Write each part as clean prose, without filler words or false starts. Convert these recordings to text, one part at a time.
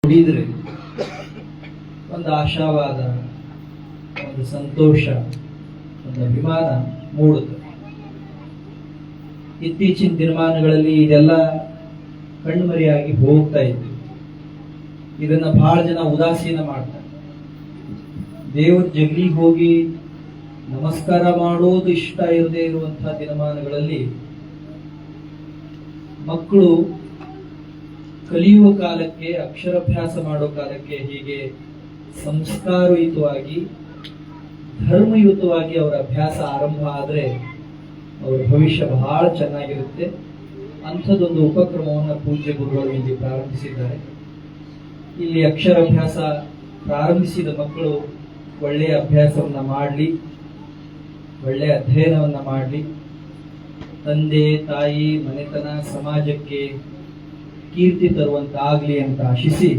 ನುಡಿದ್ರೆ ಒಂದು ಆಶಾವಾದ, ಒಂದು ಸಂತೋಷ, ಒಂದು ಅಭಿಮಾನ ಮೂಡುತ್ತೆ. ಇತ್ತೀಚಿನ ದಿನಮಾನಗಳಲ್ಲಿ ಇದೆಲ್ಲ ಕಣ್ಮರೆಯಾಗಿ ಹೋಗ್ತಾ ಇತ್ತು. ಇದನ್ನ ಬಹಳ ಜನ ಉದಾಸೀನ ಮಾಡ್ತಾರೆ. ದೇವ್ರ ಜಗಲಿಗೆ ಹೋಗಿ ನಮಸ್ಕಾರ ಮಾಡೋದು ಇಷ್ಟ ಇರದೇ ಇರುವಂತಹ ದಿನಮಾನಗಳಲ್ಲಿ ಮಕ್ಕಳು ಕಲಿಯುವ ಕಾಲಕ್ಕೆ, ಅಕ್ಷರಾಭ್ಯಾಸ ಮಾಡೋ ಕಾಲಕ್ಕೆ ಹೀಗೆ ಸಂಸ್ಕಾರಯುತವಾಗಿ, ಧರ್ಮಯುತವಾಗಿ ಅವರ ಅಭ್ಯಾಸ ಆರಂಭ ಆದರೆ ಅವರ ಭವಿಷ್ಯ ಬಹಳ ಚೆನ್ನಾಗಿರುತ್ತೆ. ಅಂಥದ್ದೊಂದು ಉಪಕ್ರಮವನ್ನು ಪೂಜ್ಯ ಗುರುಗಳು ಇಲ್ಲಿ ಪ್ರಾರಂಭಿಸಿದ್ದಾರೆ. ಇಲ್ಲಿ ಅಕ್ಷರಾಭ್ಯಾಸ ಪ್ರಾರಂಭಿಸಿದ ಮಕ್ಕಳು ಒಳ್ಳೆಯ ಅಭ್ಯಾಸವನ್ನ ಮಾಡಲಿ, ಒಳ್ಳೆಯ ಅಧ್ಯಯನವನ್ನ ಮಾಡಲಿ, ತಂದೆ ತಾಯಿ ಮನೆತನ ಸಮಾಜಕ್ಕೆ ಕೀರ್ತಿ ತರುವಂತಾಗಲಿ ಅಂತ ಆಶಿಸಿ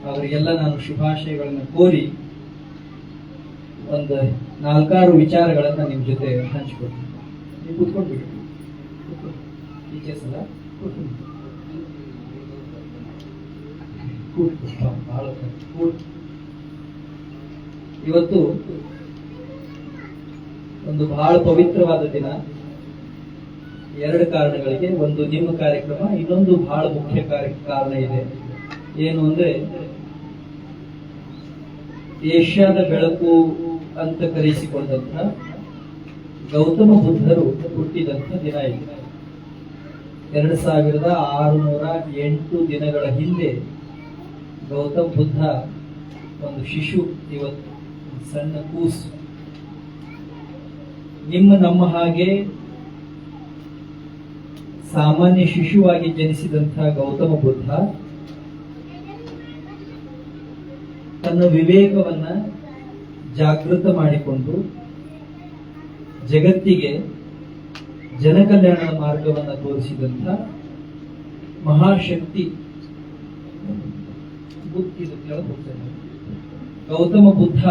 ಅವರಿಗೆಲ್ಲ ನಾನು ಶುಭಾಶಯಗಳನ್ನು ಕೋರಿ ಒಂದು 4-6 ವಿಚಾರಗಳನ್ನ ನಿಮ್ ಜೊತೆ ಹಂಚಿಕೊಡ್ತೀನಿ. ನೀವು ಕೂತ್ಕೊಂಡ್ಬಿಡಿ. ಟೀಚರ್ಸ್ ಅಲ್ಲ, ಇವತ್ತು ಒಂದು ಬಹಳ ಪವಿತ್ರವಾದ ದಿನ. 2 ಕಾರಣಗಳಿಗೆ. ಒಂದು ನಿಮ್ಮ ಕಾರ್ಯಕ್ರಮ, ಇನ್ನೊಂದು ಬಹಳ ಮುಖ್ಯ ಕಾರಣ ಇದೆ. ಏನು ಅಂದ್ರೆ ಏಷ್ಯಾದ ಬೆಳಕು ಅಂತ ಕರೆಸಿಕೊಂಡಂತ ಗೌತಮ ಬುದ್ಧರು ಹುಟ್ಟಿದಂತ ದಿನ ಇದೆ. 2608 ದಿನಗಳ ಹಿಂದೆ ಗೌತಮ ಬುದ್ಧ ಒಂದು ಶಿಶು, ಇವತ್ತು ಸಣ್ಣ ಕೂಸು. ನಮ್ಮ ಹಾಗೆ ಸಾಮಾನ್ಯ ಶಿಶುವಾಗಿ ಜನಿಸಿದಂತಹ ಗೌತಮ ಬುದ್ಧ ತನ್ನ ವಿವೇಕವನ್ನ ಜಾಗೃತ ಮಾಡಿಕೊಂಡು ಜಗತ್ತಿಗೆ ಜನಕಲ್ಯಾಣದ ಮಾರ್ಗವನ್ನು ತೋರಿಸಿದಂಥ ಮಹಾಶಕ್ತಿ ಗೌತಮ ಬುದ್ಧ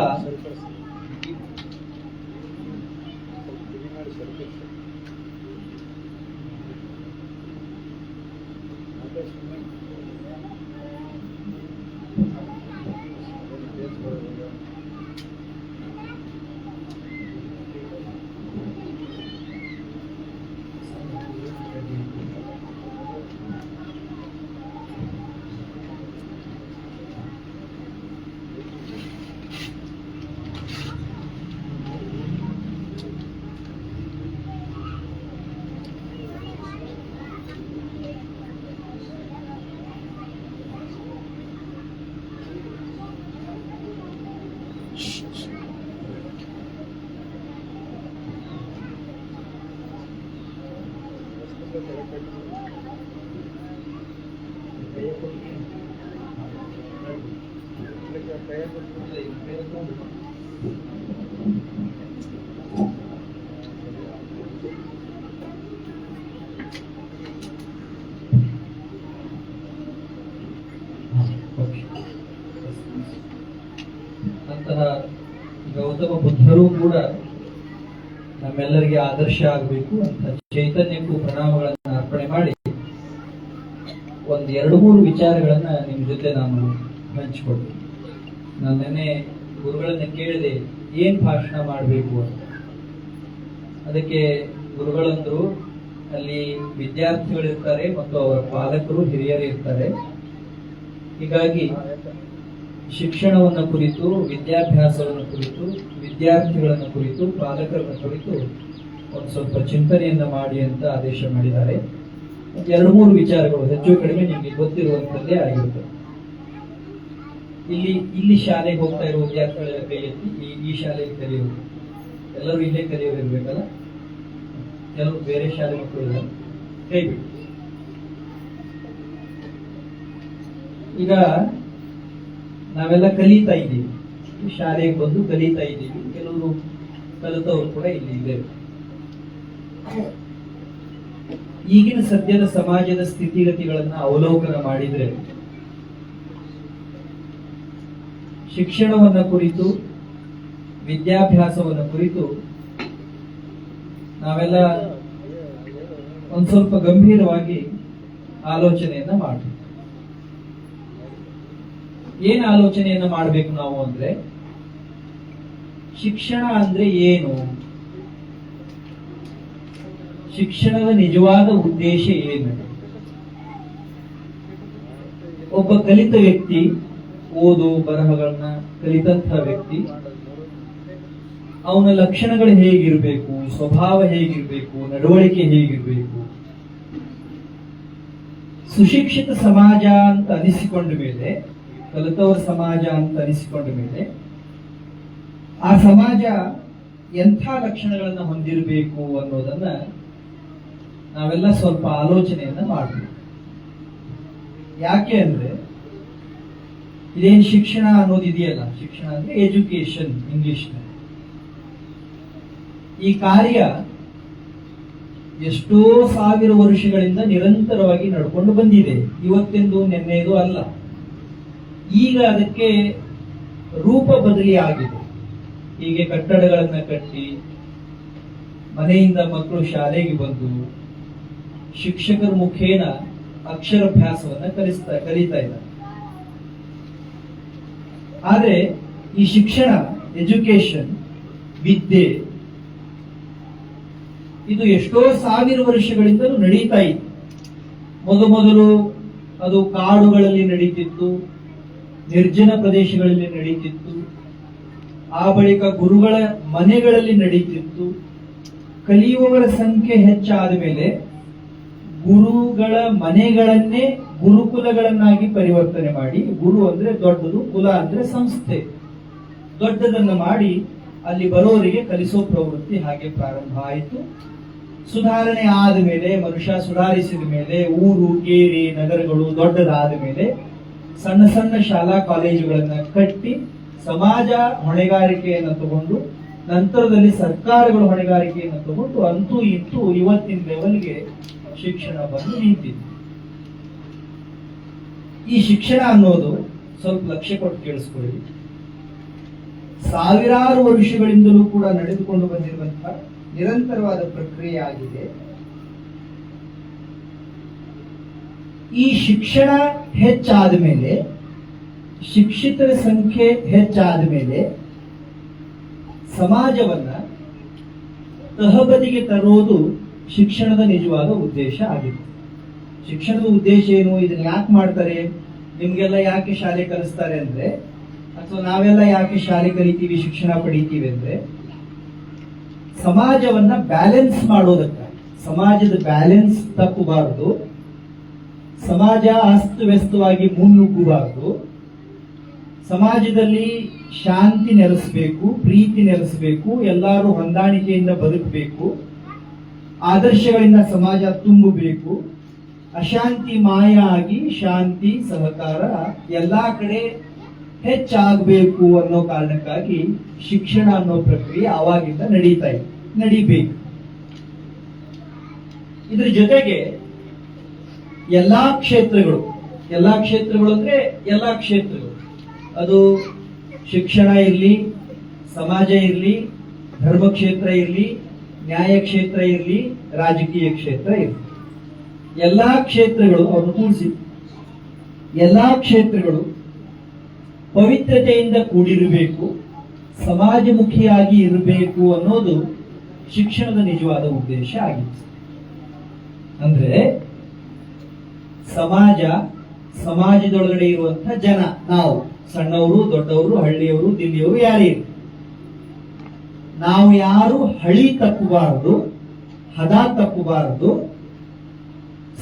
ಅಂತಹ ಗೌತಮ ಬುದ್ಧರು ಕೂಡ ನಮ್ಮೆಲ್ಲರಿಗೆ ಆದರ್ಶ ಆಗಬೇಕು ಅಂತ ಚೈತನ್ಯಕ್ಕೂ ಪ್ರಣಾಮಗಳನ್ನು ಅರ್ಪಣೆ ಮಾಡಿ ಒಂದು 2-3 ವಿಚಾರಗಳನ್ನ ನಿಮ್ ಜೊತೆ ನಾನು ಹಂಚಿಕೊಡ್ತೀನಿ. ನಾನು ನೆನ್ನೆ ಗುರುಗಳನ್ನ ಕೇಳಿದೆ ಏನ್ ಭಾಷಣ ಮಾಡಬೇಕು ಅಂತ. ಅದಕ್ಕೆ ಗುರುಗಳಂದ್ರು ಅಲ್ಲಿ ವಿದ್ಯಾರ್ಥಿಗಳಿರ್ತಾರೆ ಮತ್ತು ಅವರ ಪಾಲಕರು, ಹಿರಿಯರು ಇರ್ತಾರೆ. ಹೀಗಾಗಿ ಶಿಕ್ಷಣವನ್ನು ಕುರಿತು, ವಿದ್ಯಾಭ್ಯಾಸವನ್ನು ಕುರಿತು, ವಿದ್ಯಾರ್ಥಿಗಳನ್ನು ಕುರಿತು, ಪಾಲಕರನ್ನು ಕುರಿತು ಒಂದು ಸ್ವಲ್ಪ ಚಿಂತನೆಯನ್ನ ಮಾಡಿ ಅಂತ ಆದೇಶ ಮಾಡಿದ್ದಾರೆ. 2-3 ವಿಚಾರಗಳು ಹೆಚ್ಚು ಕಡಿಮೆ ನಿಮಗೆ ಗೊತ್ತಿರುವಂತದ್ದೇ ಆಗಿರುತ್ತೆ. ಇಲ್ಲಿ ಶಾಲೆಗೆ ಹೋಗ್ತಾ ಇರುವ ವಿದ್ಯಾರ್ಥಿಗಳ ಕೈ ಎತ್ತಿ. ಈ ಶಾಲೆಗೆ ಕಲಿಯೋರು ಎಲ್ಲರೂ ಇಲ್ಲೇ ಕಲಿಯೋರು ಇರ್ಬೇಕಲ್ಲ, ಕೆಲವು ಬೇರೆ ಶಾಲೆ ಮಕ್ಕಳು ಇಲ್ಲ, ಕೈ ಬಿಟ್ಟು. ಈಗ ನಾವೆಲ್ಲ ಕಲಿತಾ ಇದ್ದೀವಿ, ಶಾಲೆಗೆ ಬಂದು ಕಲಿತಾ ಇದ್ದೀವಿ. ಕೆಲವರು ಕಲಿತವರು ಕೂಡ ಇಲ್ಲಿ ಇದ್ದೇವೆ. ಈಗಿನ ಸದ್ಯದ ಸಮಾಜದ ಸ್ಥಿತಿಗತಿಗಳನ್ನ ಅವಲೋಕನ ಮಾಡಿದ್ರೆ ಶಿಕ್ಷಣವನ್ನ ಕುರಿತು, ವಿದ್ಯಾಭ್ಯಾಸವನ್ನ ಕುರಿತು ನಾವೆಲ್ಲ ಒಂದ್ ಸ್ವಲ್ಪ ಗಂಭೀರವಾಗಿ ಆಲೋಚನೆಯನ್ನ ಮಾಡಬೇಕು. ಏನ್ ಆಲೋಚನೆಯನ್ನ ಮಾಡಬೇಕು ನಾವು ಅಂದ್ರೆ, ಶಿಕ್ಷಣ ಅಂದ್ರೆ ಏನು, ಶಿಕ್ಷಣದ ನಿಜವಾದ ಉದ್ದೇಶ ಏನು. ಒಬ್ಬ ಕಲಿತ ವ್ಯಕ್ತಿ, ಓದು ಬರಹಗಳನ್ನ ಕಲಿತಂತಹ ವ್ಯಕ್ತಿ, ಅವನ ಲಕ್ಷಣಗಳು ಹೇಗಿರಬೇಕು, ಸ್ವಭಾವ ಹೇಗಿರಬೇಕು, ನಡವಳಿಕೆ ಹೇಗಿರಬೇಕು. ಸುಶಿಕ್ಷಿತ ಸಮಾಜ ಅಂತ ಅನಿಸಿಕೊಂಡ ಮೇಲೆ, ಕಲಿತವರ ಸಮಾಜ ಅಂತ ಅನಿಸಿಕೊಂಡ ಮೇಲೆ, ಆ ಸಮಾಜ ಎಂಥ ಲಕ್ಷಣಗಳನ್ನ ಹೊಂದಿರಬೇಕು ಅನ್ನೋದನ್ನ ನಾವೆಲ್ಲ ಸ್ವಲ್ಪ ಆಲೋಚನೆಯನ್ನ ಮಾಡಬೇಕು. ಯಾಕೆ ಅಂದ್ರೆ, ಇದೇನು ಶಿಕ್ಷಣ ಅನ್ನೋದು ಇದೆಯಲ್ಲ, ಶಿಕ್ಷಣ ಅಂದ್ರೆ ಎಜುಕೇಶನ್ ಇಂಗ್ಲಿಷ್. ಈ ಕಾರ್ಯ ಎಷ್ಟೋ ಸಾವಿರ ವರ್ಷಗಳಿಂದ ನಿರಂತರವಾಗಿ ನಡ್ಕೊಂಡು ಬಂದಿದೆ. ಇವತ್ತೆಂದು ನಿನ್ನೆದು ಅಲ್ಲ. ಈಗ ಅದಕ್ಕೆ ರೂಪ ಬದಲಿ ಆಗಿದೆ. ಹೀಗೆ ಕಟ್ಟಡಗಳನ್ನ ಕಟ್ಟಿ, ಮನೆಯಿಂದ ಮಕ್ಕಳು ಶಾಲೆಗೆ ಬಂದು, ಶಿಕ್ಷಕರ ಮುಖೇನ ಅಕ್ಷರಾಭ್ಯಾಸವನ್ನ ಕಲಿತಾ ಇದ್ದಾರೆ. ಆದ್ರೆ ಈ ಶಿಕ್ಷಣ, ಎಜುಕೇಶನ್, ವಿದ್ಯೆ, ಇದು ಎಷ್ಟೋ ಸಾವಿರ ವರ್ಷಗಳಿಂದಲೂ ನಡೀತಾ ಇತ್ತು. ಮೊದಲು ಅದು ಕಾಡುಗಳಲ್ಲಿ ನಡೀತಿತ್ತು, ನಿರ್ಜನ ಪ್ರದೇಶಗಳಲ್ಲಿ ನಡೀತಿತ್ತು. ಆ ಬಳಿಕ ಗುರುಗಳ ಮನೆಗಳಲ್ಲಿ ನಡೀತಿತ್ತು. ಕಲಿಯುವವರ ಸಂಖ್ಯೆ ಹೆಚ್ಚಾದ ಮೇಲೆ ಗುರುಗಳ ಮನೆಗಳನ್ನೇ ಗುರುಕುಲಗಳನ್ನಾಗಿ ಪರಿವರ್ತನೆ ಮಾಡಿ, ಗುರು ಅಂದ್ರೆ ದೊಡ್ಡದು, ಕುಲ ಅಂದ್ರೆ ಸಂಸ್ಥೆ, ದೊಡ್ಡದನ್ನ ಮಾಡಿ ಅಲ್ಲಿ ಬರೋರಿಗೆ ಕಲಿಸೋ ಪ್ರವೃತ್ತಿ ಹಾಗೆ ಪ್ರಾರಂಭ ಆಯಿತು. ಸುಧಾರಣೆ ಆದ ಮೇಲೆ, ಮನುಷ್ಯ ಸುಧಾರಿಸಿದ ಮೇಲೆ, ಊರು ಕೇರಿ ನಗರಗಳು ದೊಡ್ಡದಾದ ಮೇಲೆ ಸಣ್ಣ ಸಣ್ಣ ಶಾಲಾ ಕಾಲೇಜುಗಳನ್ನ ಕಟ್ಟಿ ಸಮಾಜ ಹೊಣೆಗಾರಿಕೆಯನ್ನು ತಗೊಂಡು, ನಂತರದಲ್ಲಿ ಸರ್ಕಾರಗಳು ಹೊಣೆಗಾರಿಕೆಯನ್ನು ತಗೊಂಡು, ಅಂತೂ ಇಂತೂ ಇವತ್ತಿನ ಲೆವೆಲ್ಗೆ ಶಿಕ್ಷಣ ಬಂದು ನಿಂತಿದೆ. ಈ ಶಿಕ್ಷಣ ಅನ್ನೋದು ಸ್ವಲ್ಪ ಲಕ್ಷ್ಯ ಕೊಟ್ಟು ಕೇಳಿಸ್ಕೊಳ್ಳಿ, ಸಾವಿರಾರು ವರ್ಷಗಳಿಂದಲೂ ಕೂಡ ನಡೆದುಕೊಂಡು ಬಂದಿರುವಂತಹ ನಿರಂತರವಾದ ಪ್ರಕ್ರಿಯೆ ಆಗಿದೆ. ಈ ಶಿಕ್ಷಣ ಹೆಚ್ಚಾದ ಮೇಲೆ, ಶಿಕ್ಷಿತರ ಸಂಖ್ಯೆ ಹೆಚ್ಚಾದ ಮೇಲೆ ಸಮಾಜವನ್ನ ತಹಬದಿಗೆ ತರುವುದು ಶಿಕ್ಷಣದ ನಿಜವಾದ ಉದ್ದೇಶ ಆಗಿದೆ. ಶಿಕ್ಷಣದ ಉದ್ದೇಶ ಏನು, ಇದನ್ನ ಯಾಕೆ ಮಾಡ್ತಾರೆ, ನಿಮ್ಗೆಲ್ಲ ಯಾಕೆ ಶಾಲೆ ಕಲಿಸ್ತಾರೆ ಅಂದ್ರೆ, ಅಥವಾ ನಾವೆಲ್ಲ ಯಾಕೆ ಶಾಲೆ ಕಲಿತೀವಿ, ಶಿಕ್ಷಣ ಪಡಿತೀವಿ ಅಂದ್ರೆ, ಸಮಾಜವನ್ನ ಬ್ಯಾಲೆನ್ಸ್ ಮಾಡೋದಕ್ಕೆ. ಸಮಾಜದ ಬ್ಯಾಲೆನ್ಸ್ ತಪ್ಪಬಾರದು, ಸಮಾಜ ಅಸ್ತವ್ಯಸ್ತವಾಗಿ ಮುನ್ನುಗ್ಗಬಾರದು, ಸಮಾಜದಲ್ಲಿ ಶಾಂತಿ ನೆಲೆಸಬೇಕು, ಪ್ರೀತಿ ನೆಲೆಸಬೇಕು, ಎಲ್ಲರೂ ಹೊಂದಾಣಿಕೆಯಿಂದ ಬದುಕಬೇಕು, ಆದರ್ಶಗಳಿಂದ ಸಮಾಜ ತುಂಬಬೇಕು, ಅಶಾಂತಿ ಮಾಯ ಆಗಿ ಶಾಂತಿ ಸಹಕಾರ ಎಲ್ಲಾ ಕಡೆ ಹೆಚ್ಚಾಗಬೇಕು ಅನ್ನೋ ಕಾರಣಕ್ಕಾಗಿ ಶಿಕ್ಷಣ ಅನ್ನೋ ಪ್ರಕ್ರಿಯೆ ಆವಾಗಿಂದ ನಡೀಬೇಕು. ಇದ್ರ ಜೊತೆಗೆ ಎಲ್ಲಾ ಕ್ಷೇತ್ರಗಳು ಅಂದ್ರೆ ಎಲ್ಲಾ ಕ್ಷೇತ್ರಗಳು, ಅದು ಶಿಕ್ಷಣ ಇರಲಿ, ಸಮಾಜ ಇರಲಿ, ಧರ್ಮ ಕ್ಷೇತ್ರ ಇರಲಿ, ನ್ಯಾಯ ಕ್ಷೇತ್ರ ಇರಲಿ, ರಾಜಕೀಯ ಕ್ಷೇತ್ರ ಇರಲಿ, ಎಲ್ಲಾ ಕ್ಷೇತ್ರಗಳು ಅವರು ಕೂಡಿಸಿ ಎಲ್ಲಾ ಕ್ಷೇತ್ರಗಳು ಪವಿತ್ರತೆಯಿಂದ ಕೂಡಿರಬೇಕು, ಸಮಾಜಮುಖಿಯಾಗಿ ಇರಬೇಕು ಅನ್ನೋದು ಶಿಕ್ಷಣದ ನಿಜವಾದ ಉದ್ದೇಶ ಆಗಿತ್ತು. ಅಂದ್ರೆ ಸಮಾಜದೊಳಗಡೆ ಇರುವಂತಹ ಜನ, ನಾವು ಸಣ್ಣವರು, ದೊಡ್ಡವರು, ಹಳ್ಳಿಯವರು, ದಿಲ್ಲಿಯವರು, ಯಾರೇ ನಾವು ಯಾರು ಹಳಿ ತಪ್ಪಬಾರದು, ಹದ ತಪ್ಪಬಾರದು,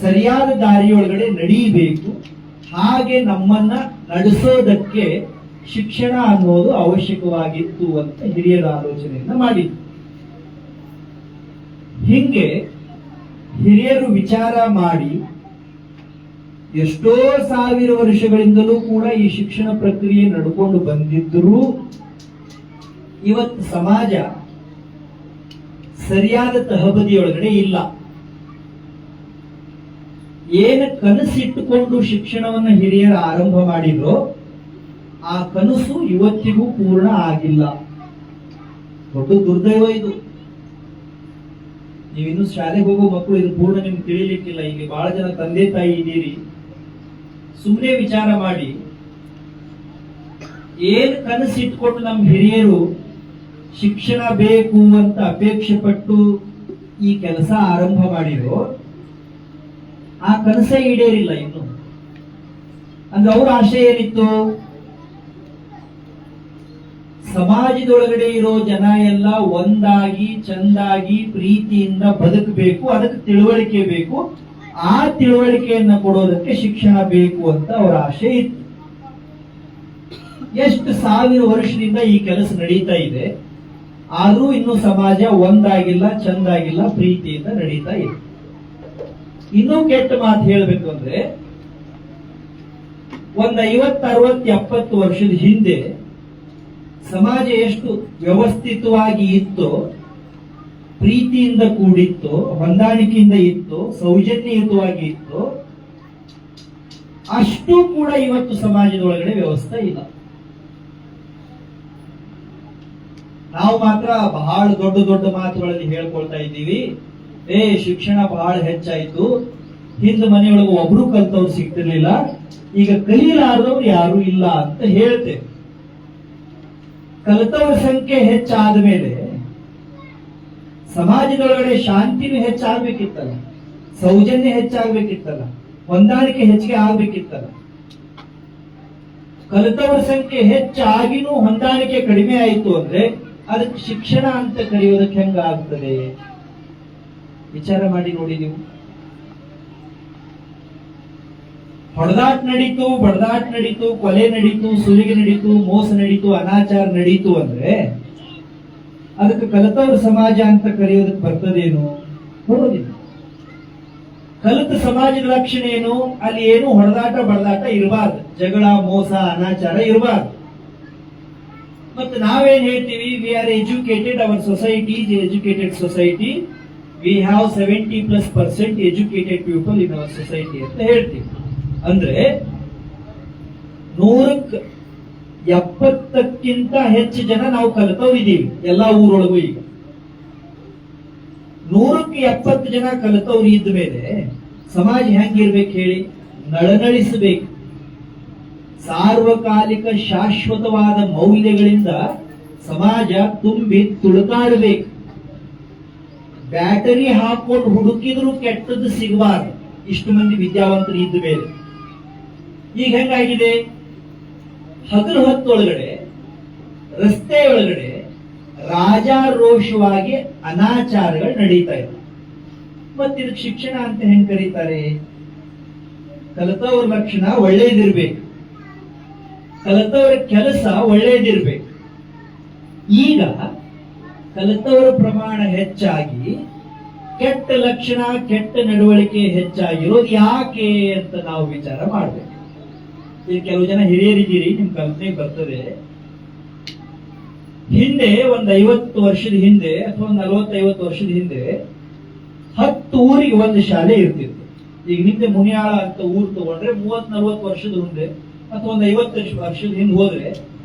ಸರಿಯಾದ ದಾರಿಯೊಳಗಡೆ ನಡೀಬೇಕು. ಹಾಗೆ ನಮ್ಮನ್ನ ನಡೆಸೋದಕ್ಕೆ ಶಿಕ್ಷಣ ಅನ್ನೋದು ಅವಶ್ಯಕವಾಗಿತ್ತು ಅಂತ ಹಿರಿಯರ ಆಲೋಚನೆಯನ್ನ ಮಾಡಿದ್ರು. ಹಿಂಗೆ ಹಿರಿಯರು ವಿಚಾರ ಮಾಡಿ ಎಷ್ಟೋ ಸಾವಿರ ವರ್ಷಗಳಿಂದಲೂ ಕೂಡ ಈ ಶಿಕ್ಷಣ ಪ್ರಕ್ರಿಯೆ ನಡ್ಕೊಂಡು ಬಂದಿದ್ದರೂ ಇವತ್ತು ಸಮಾಜ ಸರಿಯಾದ ತಹಬದಿಯೊಳಗಡೆ ಇಲ್ಲ. ಏನು ಕನಸಿಟ್ಟುಕೊಂಡು ಶಿಕ್ಷಣವನ್ನ ಹಿರಿಯರು ಆರಂಭ ಮಾಡಿದ್ರೋ ಆ ಕನಸು ಇವತ್ತಿಗೂ ಪೂರ್ಣ ಆಗಿಲ್ಲ. ದೊಡ್ಡ ದುರ್ದೈವ ಇದು. ನೀವಿನ್ನು ಶಾಲೆಗೆ ಹೋಗೋ ಮಕ್ಕಳು ಇದು ಪೂರ್ಣ ನಿಮ್ಗೆ ತಿಳಿಲಿಕ್ಕಿಲ್ಲ. ಈಗ ಬಹಳ ಜನ ತಂದೆ ತಾಯಿ ಇದ್ದೀರಿ, ಸುಮ್ಮನೆ ವಿಚಾರ ಮಾಡಿ ಏನ್ ಕನಸಿಟ್ಕೊಂಡು ನಮ್ಮ ಹಿರಿಯರು ಶಿಕ್ಷಣ ಬೇಕು ಅಂತ ಅಪೇಕ್ಷೆ ಪಟ್ಟು ಈ ಕೆಲಸ ಆರಂಭ ಮಾಡಿರೋ ಆ ಕನಸೇ ಈಡೇರಿಲ್ಲ ಇನ್ನು. ಅಂದ್ರೆ ಅವ್ರ ಆಶೆ ಏನಿತ್ತು? ಸಮಾಜದೊಳಗಡೆ ಇರೋ ಜನ ಎಲ್ಲ ಒಂದಾಗಿ ಚಂದಾಗಿ ಪ್ರೀತಿಯಿಂದ ಬದುಕಬೇಕು, ಅದಕ್ಕೆ ತಿಳುವಳಿಕೆ ಬೇಕು, ಆ ತಿಳುವಳಿಕೆಯನ್ನ ಕೊಡೋದಕ್ಕೆ ಶಿಕ್ಷಣ ಬೇಕು ಅಂತ ಅವರ ಆಶೆ ಇತ್ತು. ಎಷ್ಟು ಸಾವಿರ ವರ್ಷದಿಂದ ಈ ಕೆಲಸ ನಡೀತಾ ಇದೆ, ಆದ್ರೂ ಇನ್ನು ಸಮಾಜ ಒಂದಾಗಿಲ್ಲ, ಚಂದಾಗಿಲ್ಲ, ಪ್ರೀತಿಯಿಂದ ನಡೀತಾ ಇದೆ. ಇನ್ನೂ ಕೆಟ್ಟ ಮಾತು ಹೇಳ್ಬೇಕು ಅಂದ್ರೆ, ಒಂದ್ 50, 60, 70 ವರ್ಷದ ಹಿಂದೆ ಸಮಾಜ ಎಷ್ಟು ವ್ಯವಸ್ಥಿತವಾಗಿ ಇತ್ತೋ, ಪ್ರೀತಿಯಿಂದ ಕೂಡಿತ್ತು, ಹೊಂದಾಣಿಕೆಯಿಂದ ಇತ್ತು, ಸೌಜನ್ಯಯುತವಾಗಿ ಇತ್ತು, ಅಷ್ಟು ಕೂಡ ಇವತ್ತು ಸಮಾಜದೊಳಗಡೆ ವ್ಯವಸ್ಥೆ ಇಲ್ಲ. ನಾವು ಮಾತ್ರ ಬಹಳ ದೊಡ್ಡ ದೊಡ್ಡ ಮಾತುಗಳಲ್ಲಿ ಹೇಳ್ಕೊಳ್ತಾ ಇದ್ದೀವಿ, ಶಿಕ್ಷಣ ಬಹಳ ಹೆಚ್ಚಾಯ್ತು, ಹಿಂದ ಮನೆಯೊಳಗೆ ಒಬ್ರು ಕಲ್ತವ್ರು ಸಿಗ್ತಿರ್ಲಿಲ್ಲ, ಈಗ ಕಲೀಲಾರದವ್ರು ಯಾರು ಇಲ್ಲ ಅಂತ ಹೇಳ್ತೇವೆ. ಕಲಿತವ್ರ ಸಂಖ್ಯೆ ಹೆಚ್ಚಾದ ಮೇಲೆ ಸಮಾಜದೊಳಗಡೆ ಶಾಂತಿನೂ ಹೆಚ್ಚಾಗ್ಬೇಕಿತ್ತಲ್ಲ, ಸೌಜನ್ಯ ಹೆಚ್ಚಾಗ್ಬೇಕಿತ್ತಲ್ಲ, ಹೊಂದಾಣಿಕೆ ಹೆಚ್ಚಿಗೆ ಆಗ್ಬೇಕಿತ್ತಲ್ಲ. ಕಲಿತವ್ರ ಸಂಖ್ಯೆ ಹೆಚ್ಚಾಗಿನೂ ಹೊಂದಾಣಿಕೆ ಕಡಿಮೆ ಆಯಿತು ಅಂದ್ರೆ ಅದಕ್ಕೆ ಶಿಕ್ಷಣ ಅಂತ ಕರೆಯೋದಕ್ಕೆ ಹೆಂಗ ಆಗ್ತದೆ? ವಿಚಾರ ಮಾಡಿ ನೋಡಿ ನೀವು. ಹೊಡೆದಾಟ ನಡೀತು, ಬಡದಾಟ ನಡೀತು, ಕೊಲೆ ನಡೀತು, ಸುಲಿಗೆ ನಡೀತು, ಮೋಸ ನಡೀತು, ಅನಾಚಾರ ನಡೀತು ಅಂದ್ರೆ ಅದಕ್ಕೆ ಕಲಿತವ್ರ ಸಮಾಜ ಅಂತ ಕರೆಯೋದಕ್ಕೆ ಬರ್ತದೇನು? ಬರೋದಿಲ್ಲ. ಕಲಿತ ಸಮಾಜದ ಲಕ್ಷಣ ಏನು? ಅಲ್ಲಿ ಏನು ಹೊಡೆದಾಟ ಬಡದಾಟ ಇರಬಾರ್ದು, ಜಗಳ ಮೋಸ ಅನಾಚಾರ ಇರಬಾರ್ದು. ಮತ್ತೆ ನಾವೇನ್ ಹೇಳ್ತೀವಿ? We are educated, our society is educated society, we have 70+% educated people in our society ಅಂತ ಹೇಳ್ತೀವಿ. ಅಂದ್ರೆ 170ಕ್ಕಿಂತ ಹೆಚ್ಚು ಜನ ನಾವು ಕಲಿತವ್ರು ಇದ್ದೀವಿ ಎಲ್ಲಾ ಊರೊಳಗೂ. ಈಗ 170 ಜನ ಕಲಿತವ್ರು ಇದ್ದ ಮೇಲೆ ಸಮಾಜ ಹೆಂಗಿರ್ಬೇಕು ಹೇಳಿ? ನಳನಳಿಸಬೇಕು. ಸಾರ್ವಕಾಲಿಕ ಶಾಶ್ವತವಾದ ಮೌಲ್ಯಗಳಿಂದ ಸಮಾಜ ತುಂಬಿ ತುಳುಕಾಡಬೇಕು. ಬ್ಯಾಟರಿ ಹಾಕೊಂಡು ಹುಡುಕಿದ್ರು ಕೆಟ್ಟದ್ದು ಸಿಗಬಾರ್ದು, ಇಷ್ಟು ಮಂದಿ ವಿದ್ಯಾವಂತರು ಇದ್ದ ಮೇಲೆ. ಈಗ ಹೆಂಗಾಗಿದೆ? ಹಗಲು ಹೊತ್ತೊಳಗಡೆ ರಸ್ತೆಯೊಳಗಡೆ ರಾಜಾರೋಷವಾಗಿ ಅನಾಚಾರಗಳು ನಡೀತಾ ಇದೆ. ಮತ್ತಿದಕ್ಕೆ ಶಿಕ್ಷಣ ಅಂತ ಹೆಂಗ್ ಕರೀತಾರೆ? ಕಲಿತವ್ರ ಲಕ್ಷಣ ಒಳ್ಳೇದಿರ್ಬೇಕು, ಕಲಿತವ್ರ ಕೆಲಸ ಒಳ್ಳೇದಿರ್ಬೇಕು. ಈಗ ಕಲಿತವರ ಪ್ರಮಾಣ ಹೆಚ್ಚಾಗಿ ಕೆಟ್ಟ ಲಕ್ಷಣ, ಕೆಟ್ಟ ನಡವಳಿಕೆ ಹೆಚ್ಚಾಗಿರೋದು ಯಾಕೆ ಅಂತ ನಾವು ವಿಚಾರ ಮಾಡ್ಬೇಕು. ಇಲ್ಲಿ ಕೆಲವು ಜನ ಹಿರಿಯರಿದ್ದೀರಿ, ನಿಮ್ ಕಲ್ಪನೆಗೆ ಬರ್ತದೆ. ಹಿಂದೆ ಒಂದ್ 50 ವರ್ಷದ ಹಿಂದೆ ಅಥವಾ ಒಂದು 40-50 ವರ್ಷದ ಹಿಂದೆ 10 ಊರಿಗೆ ಒಂದು ಶಾಲೆ ಇರ್ತಿತ್ತು. ಈಗ ನಿಮ್ದೆ ಮುನಿಯಾಳ ಅಂತ ಊರು ತಗೊಂಡ್ರೆ 30-40 ವರ್ಷದ ಹಿಂದೆ ಅಥವಾ ಒಂದು 50 ವರ್ಷದ ಹಿಂದೆ ಹೋದ್ರೆ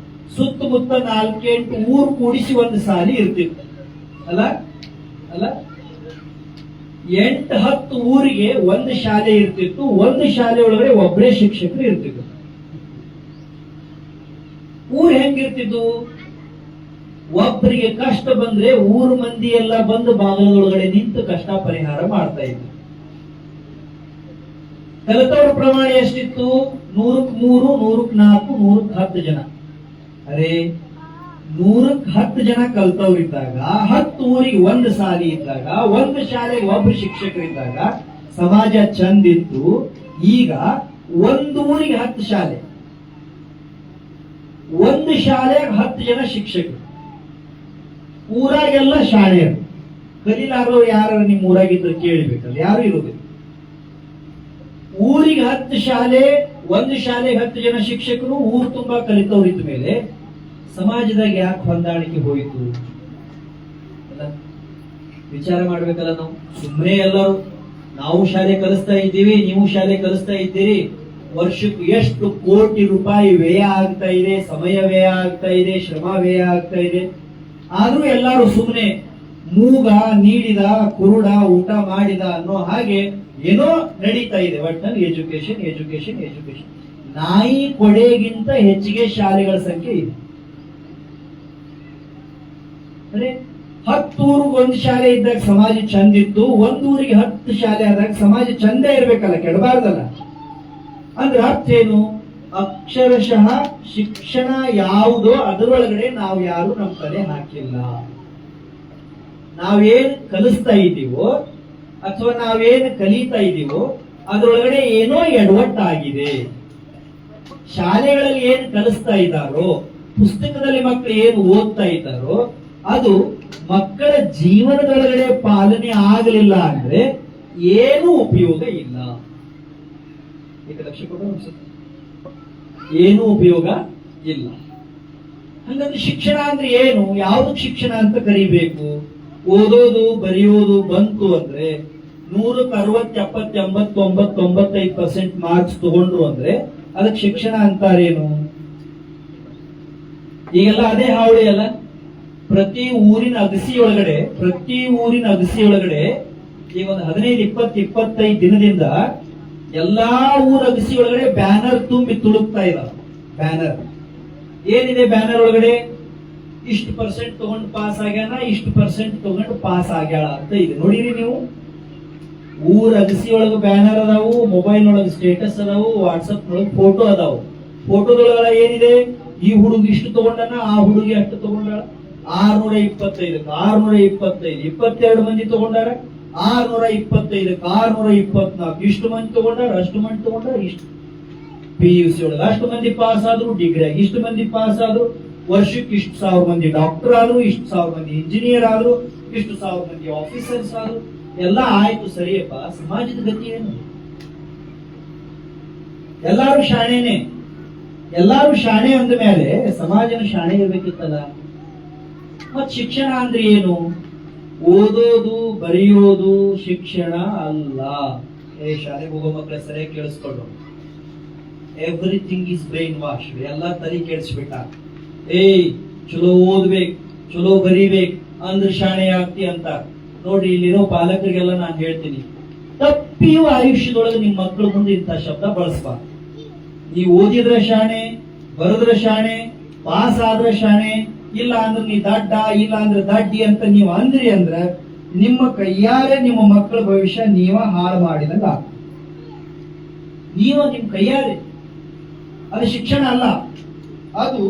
ಸುತ್ತಮುತ್ತ 4-8 ಊರು ಕೂಡಿಸಿ ಒಂದು ಶಾಲೆ ಇರ್ತಿತ್ತು ಅಲ್ಲ ಅಲ್ಲ 8-10 ಊರಿಗೆ ಒಂದು ಶಾಲೆ ಇರ್ತಿತ್ತು. ಒಂದು ಶಾಲೆ ಒಳಗಡೆ ಒಬ್ಬರೇ ಶಿಕ್ಷಕರು ಇರ್ತಿದ್ರು. ಊರ್ ಹೆಂಗಿರ್ತಿದ್ದು? ಒಬ್ಬರಿಗೆ ಕಷ್ಟ ಬಂದ್ರೆ ಊರು ಮಂದಿ ಎಲ್ಲ ಬಂದು ಬಾಗಿಲೊಳಗಡೆ ನಿಂತು ಕಷ್ಟ ಪರಿಹಾರ ಮಾಡ್ತಾ ಇದ್ರು. ಕಲಿತವ್ರ ಪ್ರಮಾಣ ಎಷ್ಟಿತ್ತು? 100ಕ್ಕೆ 3, 100ಕ್ಕೆ 4, 100ಕ್ಕೆ 10 ಜನ. ಅರೆ 100ಕ್ಕೆ 10 ಜನ ಕಲ್ತವ್ರಿದ್ದಾಗ, 10 ಊರಿಗೆ ಒಂದು ಶಾಲೆ ಇದ್ದಾಗ, ಒಂದು ಶಾಲೆಗೆ ಒಬ್ಬರು ಶಿಕ್ಷಕರಿದ್ದಾಗ ಸಮಾಜ ಚಂದಿತ್ತು. ಈಗ ಒಂದು ಊರಿಗೆ 10 ಶಾಲೆ, ಒಂದು ಶಾಲೆಗೆ 10 ಜನ ಶಿಕ್ಷಕರು, ಊರಾಗೆಲ್ಲ ಶಾಲೆಯರು. ಕಲೀಲಾರರು ಯಾರು ನಿಮ್ಮ ಊರಾಗಿದ್ರು ಕೇಳಬೇಕಲ್ಲ, ಯಾರು ಇರೋದಿಲ್ಲ. ಊರಿಗೆ 10 ಶಾಲೆ, ಒಂದು ಶಾಲೆಗೆ 10 ಜನ ಶಿಕ್ಷಕರು, ಊರು ತುಂಬಾ ಕಲಿತವ್ರು ಇದ್ದ ಮೇಲೆ ಸಮಾಜದಾಗ ಯಾಕೆ ಹೊಂದಾಣಿಕೆ ಹೋಯಿತು? ವಿಚಾರ ಮಾಡ್ಬೇಕಲ್ಲ ನಾವು. ಸುಮ್ಮನೆ ಎಲ್ಲರೂ ನಾವು ಶಾಲೆ ಕಲಿಸ್ತಾ ಇದ್ದೀವಿ, ನೀವು ಶಾಲೆ ಕಲಿಸ್ತಾ ಇದ್ದೀರಿ, ವರ್ಷಕ್ಕೆ ಎಷ್ಟು ಕೋಟಿ ರೂಪಾಯಿ ವ್ಯಯ ಆಗ್ತಾ ಇದೆ, ಸಮಯ ವ್ಯಯ ಆಗ್ತಾ ಇದೆ, ಶ್ರಮ ವ್ಯಯ ಆಗ್ತಾ ಇದೆ. ಆದ್ರೂ ಎಲ್ಲರೂ ಸುಮ್ಮನೆ ಮೂಗ ನೀಡಿದ ಕುರುಡ ಊಟ ಮಾಡಿದ ಅನ್ನೋ ಹಾಗೆ ಏನೋ ನಡೀತಾ ಇದೆ. ಒಟ್ಟಿನಲ್ಲಿ ಎಜುಕೇಶನ್ ಎಜುಕೇಶನ್ ಎಜುಕೇಶನ್. ನಾಯಿ ಕೊಡೆಗಿಂತ ಹೆಚ್ಚಿಗೆ ಶಾಲೆಗಳ ಸಂಖ್ಯೆ ಇದೆ. ಅಂದ್ರೆ 10 ಊರಿಗೆ ಒಂದು ಶಾಲೆ ಇದ್ದಾಗ ಸಮಾಜ ಚಂದ ಇತ್ತು, ಒಂದೂರಿಗೆ 10 ಶಾಲೆ ಆದಾಗ ಸಮಾಜ ಚಂದ ಇರ್ಬೇಕಲ್ಲ, ಕೆಡಬಾರ್ದಲ್ಲ. ಅಂದ್ರೆ ಅರ್ಥ ಏನು? ಅಕ್ಷರಶಃ ಶಿಕ್ಷಣ ಯಾವುದೋ ಅದರೊಳಗಡೆ ನಾವು ಯಾರು ನಮ್ಮ ತಲೆ ಹಾಕಿಲ್ಲ. ನಾವೇನ್ ಕಲಿಸ್ತಾ ಇದ್ದೀವೋ ಅಥವಾ ನಾವೇನ್ ಕಲಿತಾ ಇದ್ದೀವೋ ಅದರೊಳಗಡೆ ಏನೋ ಎಡವಟ್ಟಾಗಿದೆ. ಶಾಲೆಗಳಲ್ಲಿ ಏನು ಕಲಿಸ್ತಾ ಇದ್ದಾರೋ, ಪುಸ್ತಕದಲ್ಲಿ ಮಕ್ಕಳು ಏನು ಓದ್ತಾ ಇದ್ದಾರೋ ಅದು ಮಕ್ಕಳ ಜೀವನದೊಳಗಡೆ ಪಾಲನೆ ಆಗಲಿಲ್ಲ ಅಂದ್ರೆ ಏನೂ ಉಪಯೋಗ ಇಲ್ಲ. ಲಕ್ಷ ಕೊಟ್ಟು ಅನ್ಸುತ್ತೆ, ಏನೂ ಉಪಯೋಗ ಇಲ್ಲ. ಹಂಗಂದ್ರೆ ಶಿಕ್ಷಣ ಅಂದ್ರೆ ಏನು? ಯಾವ್ದಕ್ ಶಿಕ್ಷಣ ಅಂತ ಕರಿಬೇಕು? ಓದೋದು ಬರೆಯೋದು ಬಂತು ಅಂದ್ರೆ 100ಕ್ಕೆ 60, 70, 80, 95% ಮಾರ್ಕ್ಸ್ ತಗೊಂಡ್ರು ಅಂದ್ರೆ ಅದಕ್ಕೆ ಶಿಕ್ಷಣ ಅಂತಾರೇನು? ಈಗೆಲ್ಲ ಅದೇ ಹಾವಳಿ ಅಲ್ಲ. ಪ್ರತಿ ಊರಿನ ಅಗಸಿಯೊಳಗಡೆ ಈ ಒಂದು 15, 20, 25 ದಿನದಿಂದ ಎಲ್ಲಾ ಊರ ಅಗಸಿಯೊಳಗಡೆ ಬ್ಯಾನರ್ ತುಂಬಿ ತುಳುಕ್ತಾ ಇದಾವೆ. ಬ್ಯಾನರ್ ಏನಿದೆ? ಬ್ಯಾನರ್ ಒಳಗಡೆ ಇಷ್ಟು % ತಗೊಂಡು ಪಾಸ್ ಆಗ್ಯಾನ, ಇಷ್ಟು % ತಗೊಂಡು ಪಾಸ್ ಆಗ್ಯಾಳ ಅಂತ ಇದೆ. ನೋಡಿರಿ ನೀವು, ಊರ ಅಗಸಿಯೊಳಗ ಬ್ಯಾನರ್ ಅದಾವು, ಮೊಬೈಲ್ ಒಳಗೆ ಸ್ಟೇಟಸ್ ಅದಾವು, ವಾಟ್ಸಪ್ ಒಳಗೆ ಫೋಟೋ ಅದಾವು. ಫೋಟೋದೊಳಗ ಏನಿದೆ? ಈ ಹುಡುಗಿ ಇಷ್ಟು ತಗೊಂಡನ, ಆ ಹುಡುಗಿ ಅಷ್ಟು ತಗೊಂಡಾಳ. 625ಕ್ಕೆ 625, 22 ಮಂದಿ ತಗೊಂಡಾರ. 625ಕ್ಕೆ 624, ಇಷ್ಟು ಮಂದಿ ತಗೊಂಡಾರ, ಅಷ್ಟು ಮಂದಿ ತಗೊಂಡಾರ. ಇಷ್ಟು PUC ಒಳಗೆ ಅಷ್ಟು ಮಂದಿ ಪಾಸ್ ಆದ್ರು, ಡಿಗ್ರಿಯಾಗಿ ಇಷ್ಟು ಮಂದಿ ಪಾಸ್ ಆದ್ರು, ವರ್ಷಕ್ಕೆ ಇಷ್ಟು 1000 ಮಂದಿ ಡಾಕ್ಟರ್ ಆದ್ರು, ಇಷ್ಟು 1000 ಮಂದಿ ಇಂಜಿನಿಯರ್ ಆದ್ರು, ಇಷ್ಟು 1000 ಮಂದಿ ಆಫೀಸರ್ಸ್ ಆದ್ರು. ಎಲ್ಲ ಆಯ್ತು, ಸರಿಯಪ್ಪ. ಸಮಾಜದ ಗತಿ ಏನು? ಎಲ್ಲಾರು ಶಾಣೆನೆ. ಎಲ್ಲಾರು ಶಾಣೆ ಅಂದ ಮೇಲೆ ಸಮಾಜನ ಶಾಣೆ ಇರ್ಬೇಕಿತ್ತಲ್ಲ. ಮತ್ ಶಿಕ್ಷಣ ಅಂದ್ರೆ ಏನು? ಓದೋದು ಬರೆಯೋದು ಶಿಕ್ಷಣ ಅಲ್ಲ. ಶಾಲೆಗೆ ಹೋಗೋ ಮಕ್ಕಳ ಸರಿಯಾಗಿ ಕೇಳಿಸ್ಕೊಂಡು, ಎವ್ರಿಥಿಂಗ್ ಈಸ್ ಬ್ರೈನ್ ವಾಶ್. ಎಲ್ಲ ತಲೆ ಕೇಳಿಸ್ಬಿಟ್ಟ. ಚಲೋ ಓದ್ಬೇಕು, ಚಲೋ ಬರೀಬೇಕು ಅಂದ್ರೆ ಶಾಣೆ ಆಗ್ತಿ ಅಂತ. ನೋಡ್ರಿ, ಇಲ್ಲಿರೋ ಪಾಲಕರಿಗೆಲ್ಲ ನಾನು ಹೇಳ್ತೀನಿ, ತಪ್ಪಿಯೂ ಆಯುಷ್ಯದೊಳಗೆ ನಿಮ್ ಮಕ್ಕಳು ಮುಂದೆ ಇಂಥ ಶಬ್ದ ಬಳಸ್ಬಾರ್ದು. ನೀವು ಓದಿದ್ರ ಶಾಣೆ, ಬರೆದ್ರ ಶಾಣೆ, ಪಾಸ್ ಆದ್ರ ಶಾಣೆ, ಇಲ್ಲ ಅಂದ್ರೆ ನೀ ದಡ್ಡ, ಇಲ್ಲ ಅಂದ್ರೆ ದಡ್ಡಿ ಅಂತ ನೀವು ಅಂದ್ರಿ ಅಂದ್ರ ನಿಮ್ಮ ಕೈಯಾರೆ ನಿಮ್ಮ ಮಕ್ಕಳ ಭವಿಷ್ಯ ನೀವ ಹಾಳು ಮಾಡಿದಂಗ. ನಿಮ್ ಕೈಯಾರೆ. ಅದು ಶಿಕ್ಷಣ ಅಲ್ಲ. ಅದು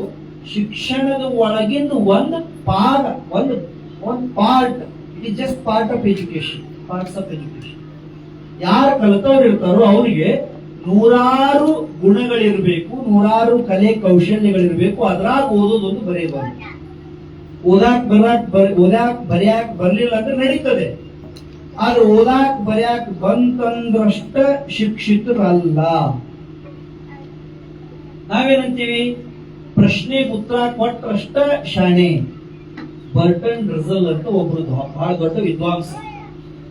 ಶಿಕ್ಷಣದ ಒಳಗಿಂದ ಒಂದು ಭಾಗ, ಒಂದು part. It is just part of education, parts of education. ಯಾರು ಕಲಿತವ್ರು ಇರ್ತಾರೋ ಅವರಿಗೆ 100 ಗುಣಗಳಿರ್ಬೇಕು, 100 ಕಲೆ ಕೌಶಲ್ಯಗಳಿರ್ಬೇಕು. ಅದ್ರಾಗ ಓದೋದೊಂದು ಬರೆಯಬಾರ್ದು. ಓದಾಕ್ ಬರೆಯಾಕ್ ಬರ್ಲಿಲ್ಲ ಅಂದ್ರೆ ನಡೀತದೆ. ಆದ್ರೆ ಓದಾಕ್ ಬರೆಯಾಕ್ ಬಂತಂದ್ರಷ್ಟ ಶಿಕ್ಷಿತರಲ್ಲ. ನಾವೇನಂತೀವಿ? ಪ್ರಶ್ನೆಗೆ ಉತ್ತರ ಕೊಟ್ಟರಷ್ಟ ಶಾಣೆ. ಬರ್ಟನ್ ರಸಲ್ ಅಂತ ಒಬ್ರು ಬಹಳ ದೊಡ್ಡ ವಿದ್ವಾಂಸ.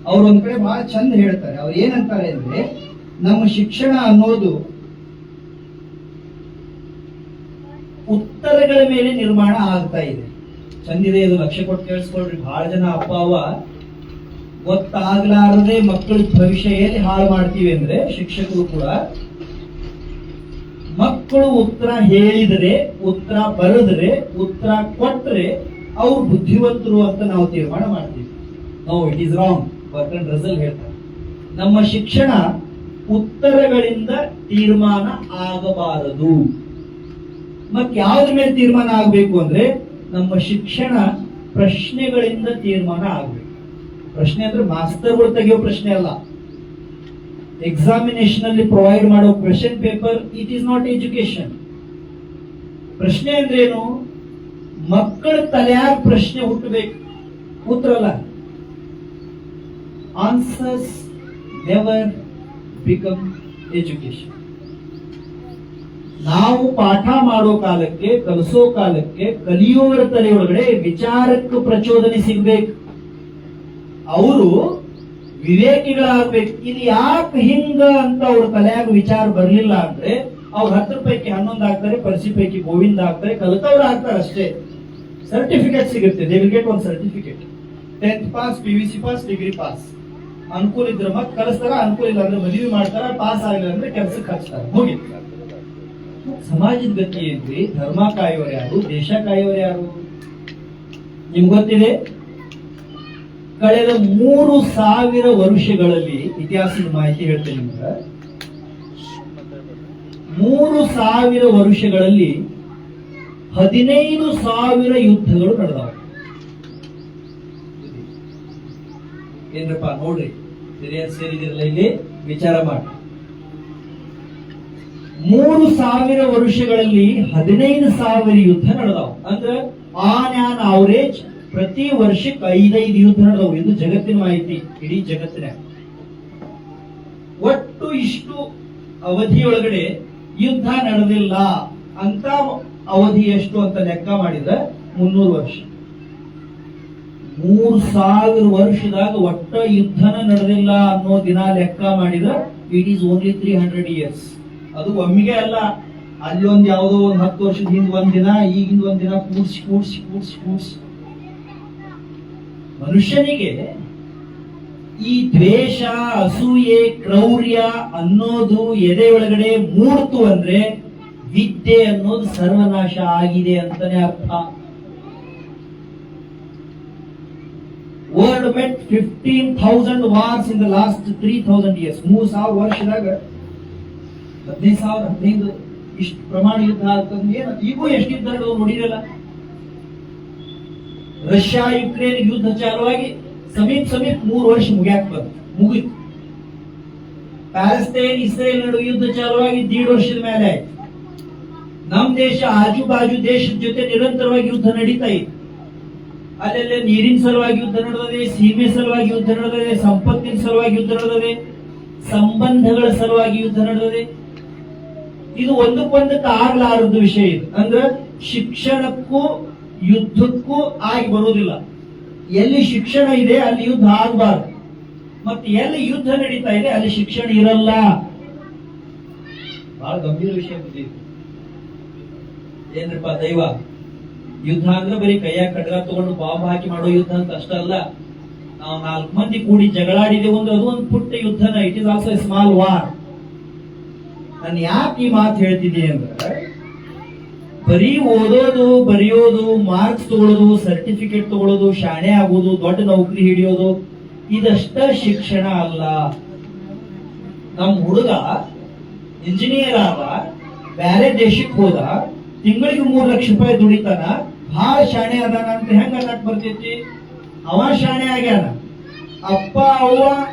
ಅವ್ರು ಒಂದ್ ಕಡೆ ಬಹಳ ಚಂದ ಹೇಳ್ತಾರೆ. ಅವ್ರು ಏನಂತಾರೆ ಅಂದ್ರೆ, ನಮ್ಮ ಶಿಕ್ಷಣ ಅನ್ನೋದು ಉತ್ತರಗಳ ಮೇಲೆ ನಿರ್ಮಾಣ ಆಗ್ತಾ ಇದೆ. ಚಂದಿದೆ, ಇದು ಲಕ್ಷ್ಯ ಕೊಟ್ಟು ಕೇಳಿಸ್ಕೊಳ್ರಿ. ಬಹಳ ಜನ ಅಪ್ಪ ಅವ್ವ ಗೊತ್ತಾಗ್ಲಾರದೆ ಮಕ್ಕಳ ಭವಿಷ್ಯ ಎಲ್ಲಿ ಹಾಳು ಮಾಡ್ತೀವಿ ಅಂದ್ರೆ, ಶಿಕ್ಷಕರು ಕೂಡ ಮಕ್ಕಳು ಉತ್ತರ ಹೇಳಿದರೆ, ಉತ್ತರ ಬರೆದ್ರೆ, ಉತ್ತರ ಕೊಟ್ರೆ ಅವ್ರು ಬುದ್ಧಿವಂತರು ಅಂತ ನಾವು ತೀರ್ಮಾನ ಮಾಡ್ತೀವಿ. No, it is wrong. Bertrand Russell ಹೇಳ್ತಾರೆ, ನಮ್ಮ ಶಿಕ್ಷಣ ಉತ್ತರಗಳಿಂದ ತೀರ್ಮಾನ ಆಗಬಾರದು. ಮತ್ ಯಾವ್ದ್ರ ಮೇಲೆ ತೀರ್ಮಾನ ಆಗ್ಬೇಕು ಅಂದ್ರೆ, ನಮ್ಮ ಶಿಕ್ಷಣ ಪ್ರಶ್ನೆಗಳಿಂದ ತೀರ್ಮಾನ ಆಗ್ಬೇಕು. ಪ್ರಶ್ನೆ ಅಂದ್ರೆ ಮಾಸ್ತರ್ಗಳು ತೆಗೆಯೋ ಪ್ರಶ್ನೆ ಅಲ್ಲ. ಎಕ್ಸಾಮಿನೇಷನ್ ಅಲ್ಲಿ ಪ್ರೊವೈಡ್ ಮಾಡೋ question paper, it is not education. ಪ್ರಶ್ನೆ ಅಂದ್ರೆ ಏನು? ಮಕ್ಕಳ ತಲೆಯಾಗ ಪ್ರಶ್ನೆ ಹುಟ್ಟಬೇಕು, ಉತ್ತರ ಅಲ್ಲ. Answers never become education. ನಾವು ಪಾಠ ಮಾಡೋ ಕಾಲಕ್ಕೆ, ಕಲಿಸೋ ಕಾಲಕ್ಕೆ ಕಲಿಯೋರ ತಲೆಯೊಳಗಡೆ ವಿಚಾರಕ್ಕೆ ಪ್ರಚೋದನೆ ಸಿಗ್ಬೇಕು. ಅವರು ವಿವೇಕಿಗಳಾಗ್ಬೇಕು. ಇದು ಯಾಕೆ ಹಿಂಗ ಅಂತ ಅವ್ರ ತಲೆಯಾಗ ವಿಚಾರ ಬರ್ಲಿಲ್ಲ ಅಂದ್ರೆ ಅವ್ರು 10 ಪೈಕಿ 11 ಆಗ್ತಾರೆ, ಪರಿಸಿ ಪೈಕಿ ಗೋವಿಂದ ಆಗ್ತಾರೆ, ಕಲಿತವ್ರು ಆಗ್ತಾರೆ ಅಷ್ಟೇ. ಸರ್ಟಿಫಿಕೇಟ್ ಸಿಗುತ್ತೆ, they will get 1 certificate. 10th pass, PUC pass, degree pass. ಅನುಕೂಲ ಇದ್ರೆ ಮತ್ತೆ ಕಲಿಸ್ತಾರ, ಅನುಕೂಲ ಇಲ್ಲ ಅಂದ್ರೆ ಮದುವೆ ಮಾಡ್ತಾರ, ಪಾಸ್ ಆಗಿಲ್ಲ ಅಂದ್ರೆ ಕೆಲಸಕ್ಕೆ ಹಚ್ತಾರ, ಮುಗಿತು. ಸಮಾಜದ ಗತಿ ಏನ್ರಿ? ಧರ್ಮ ಕಾಯೋರು ಯಾರು, ದೇಶ ಕಾಯೋರು ಯಾರು? ನಿಮ್ಗೆ ಗೊತ್ತಿದೆ, ಕಳೆದ 3000 ವರ್ಷಗಳಲ್ಲಿ ಇತಿಹಾಸದ ಮಾಹಿತಿ ಹೇಳ್ತೇನೆ ನಿಮ್ಗೆ. 3000 ವರ್ಷಗಳಲ್ಲಿ 15,000 ಯುದ್ಧಗಳು ನಡೆದವು. ಏನ್ರಪ್ಪ ನೋಡ್ರಿ, ಹಿರಿಯರು ಸೇರಿದಿರಲ್ಲ, ಇಲ್ಲಿ ವಿಚಾರ ಮಾಡಿ. 3000 ವರ್ಷಗಳಲ್ಲಿ 15,000 ಯುದ್ಧ ನಡೆದವು. ಅಂದ್ರೆ ಆನ್ ಆನ್ ಅವರೇಜ್ ಪ್ರತಿ ವರ್ಷಕ್ಕೆ 5 ಯುದ್ಧ ನಡೆದವು. ಇದು ಜಗತ್ತಿನ ಮಾಹಿತಿ, ಇಡೀ ಜಗತ್ತಿನ. ಒಟ್ಟು ಇಷ್ಟು ಅವಧಿಯೊಳಗಡೆ ಯುದ್ಧ ನಡೆದಿಲ್ಲ ಅಂತ ಅವಧಿ ಎಷ್ಟು ಅಂತ ಲೆಕ್ಕ ಮಾಡಿದ್ರೆ 300 ವರ್ಷ. 3000 ವರ್ಷದಾಗ ಒಟ್ಟ ಯುದ್ಧನ ನಡೆದಿಲ್ಲ ಅನ್ನೋ ದಿನ ಲೆಕ್ಕ ಮಾಡಿದ್ರೆ ಇಟ್ ಈಸ್ ಓನ್ಲಿ 300 ಇಯರ್ಸ್. ಅದು ಒಮ್ಮೆಗೆ ಅಲ್ಲ, ಅಲ್ಲಿ ಒಂದ್ ಯಾವುದೋ ಒಂದು 10 ವರ್ಷದ ಹಿಂದ್ ಒಂದಿನ, ಈಗಿಂದ ಒಂದಿನ ಕೂಡ್ಸಿ ಕೂಡ್ಸಿ ಕೂಡ್ಸಿ ಕೂಡ್ಸಿ ಮನುಷ್ಯನಿಗೆ ಈ ದ್ವೇಷ, ಅಸೂಯೆ, ಕ್ರೌರ್ಯ ಅನ್ನೋದು ಎದೆ ಒಳಗಡೆ ಮೂಡ್ತು ಅಂದ್ರೆ ವಿದ್ಯೆ ಅನ್ನೋದು ಸರ್ವನಾಶ ಆಗಿದೆ ಅಂತಾನೆ ಅರ್ಥ. World met 15,000 wars in the last 3,000 years. 3,000 ವರ್ಷದಾಗ 15,000 ಇಷ್ಟು ಪ್ರಮಾಣ ಯುದ್ಧ ಆಗ್ತಂದ್ರೆ ಈಗೂ ಎಷ್ಟು ಯುದ್ಧ ನೋಡಿರಲ್ಲ. ರಷ್ಯಾ ಯುಕ್ರೇನ್ ಯುದ್ಧ ಚಾಲುವಾಗಿ ಸಮೀಪ 3 ವರ್ಷ ಮುಗಿತು. ಪ್ಯಾಲೆಸ್ತೈನ್ ಇಸ್ರೇಲ್ ನಡುವೆ ಯುದ್ಧ ಚಾಲುವಾಗಿ 1.5 ವರ್ಷದ ಮೇಲೆ ಆಯ್ತು. ನಮ್ ದೇಶ ಆಜು ಬಾಜು ದೇಶದ ಜೊತೆ ನಿರಂತರವಾಗಿ ಯುದ್ಧ ನಡೀತಾ ಇತ್ತು. ಅಲ್ಲೆಲ್ಲ ನೀರಿನ ಸಲುವಾಗಿ ಯುದ್ಧ ನಡೆದಿದೆ, ಸೀಮೆ ಸಲುವಾಗಿ ಯುದ್ಧ ನಡೆದಿದೆ, ಸಂಪತ್ತಿನ ಸಲುವಾಗಿ ಯುದ್ಧ ನಡೆದಿದೆ, ಸಂಬಂಧಗಳ ಸಲುವಾಗಿ ಯುದ್ಧ ನಡೆದಿದೆ. ಇದು ಒಂದಕ್ಕೊಂದಕ್ಕೆ ಆಗ್ಲಾರದ್ದು ವಿಷಯ. ಇದು ಅಂದ್ರೆ ಶಿಕ್ಷಣಕ್ಕೂ ಯುದ್ಧಕ್ಕೂ ಆಗಿ ಬರುವುದಿಲ್ಲ. ಎಲ್ಲಿ ಶಿಕ್ಷಣ ಇದೆ ಅಲ್ಲಿ ಯುದ್ಧ ಆಗಬಾರ್ದು, ಮತ್ತೆ ಎಲ್ಲಿ ಯುದ್ಧ ನಡೀತಾ ಇದೆ ಅಲ್ಲಿ ಶಿಕ್ಷಣ ಇರಲ್ಲ. ಬಹಳ ಗಂಭೀರ ವಿಷಯ ಬುದ್ಧಿ. ಏನ್ರಪ್ಪ ದೈವ? ಯುದ್ಧ ಅಂದ್ರೆ ಬರೀ ಕೈಯಾಗ ಖಡ್ಗ ತಗೊಂಡು ಬಾಂಬ್ ಹಾಕಿ ಮಾಡೋ ಯುದ್ಧ ಅಂತ ಅಷ್ಟ ಅಲ್ಲ. ನಾವು 4 ಮಂದಿ ಕೂಡಿ ಜಗಳಾಡಿದೆವು ಅಂದ್ರೆ ಅದು ಒಂದು ಪುಟ್ಟ ಯುದ್ಧನ. It is also a small war. ನಾನು ಯಾಕೆ ಈ ಮಾತು ಹೇಳ್ತಿದ್ದೀನಿ ಅಂದ್ರೆ, ಬರೀ ಓದೋದು, ಬರೆಯೋದು, ಮಾರ್ಕ್ಸ್ ತಗೊಳ್ಳೋದು, ಸರ್ಟಿಫಿಕೇಟ್ ತಗೊಳ್ಳೋದು, ಶಾಣೆ ಆಗೋದು, ದೊಡ್ಡ ನೌಕರಿ ಹಿಡಿಯೋದು ಇದಷ್ಟ ಶಿಕ್ಷಣ ಅಲ್ಲ. ನಮ್ ಹುಡುಗ ಇಂಜಿನಿಯರ್ ಆದ, ಬೇರೆ ದೇಶಕ್ಕೆ ಹೋದ, ತಿಂಗಳಿಗೆ 3 ಲಕ್ಷ ರೂಪಾಯಿ ದುಡಿತಾನ, ಬಹಳ ಶಾಣೆ ಅದಾನ ಅಂತ ಹೆಂಗ ಅನ್ನಕ್ ಬರ್ತೈತಿ? ಅವ ಶಾಣೆ ಆಗ್ಯಾನ. ಅಪ್ಪ ಅವ್ವ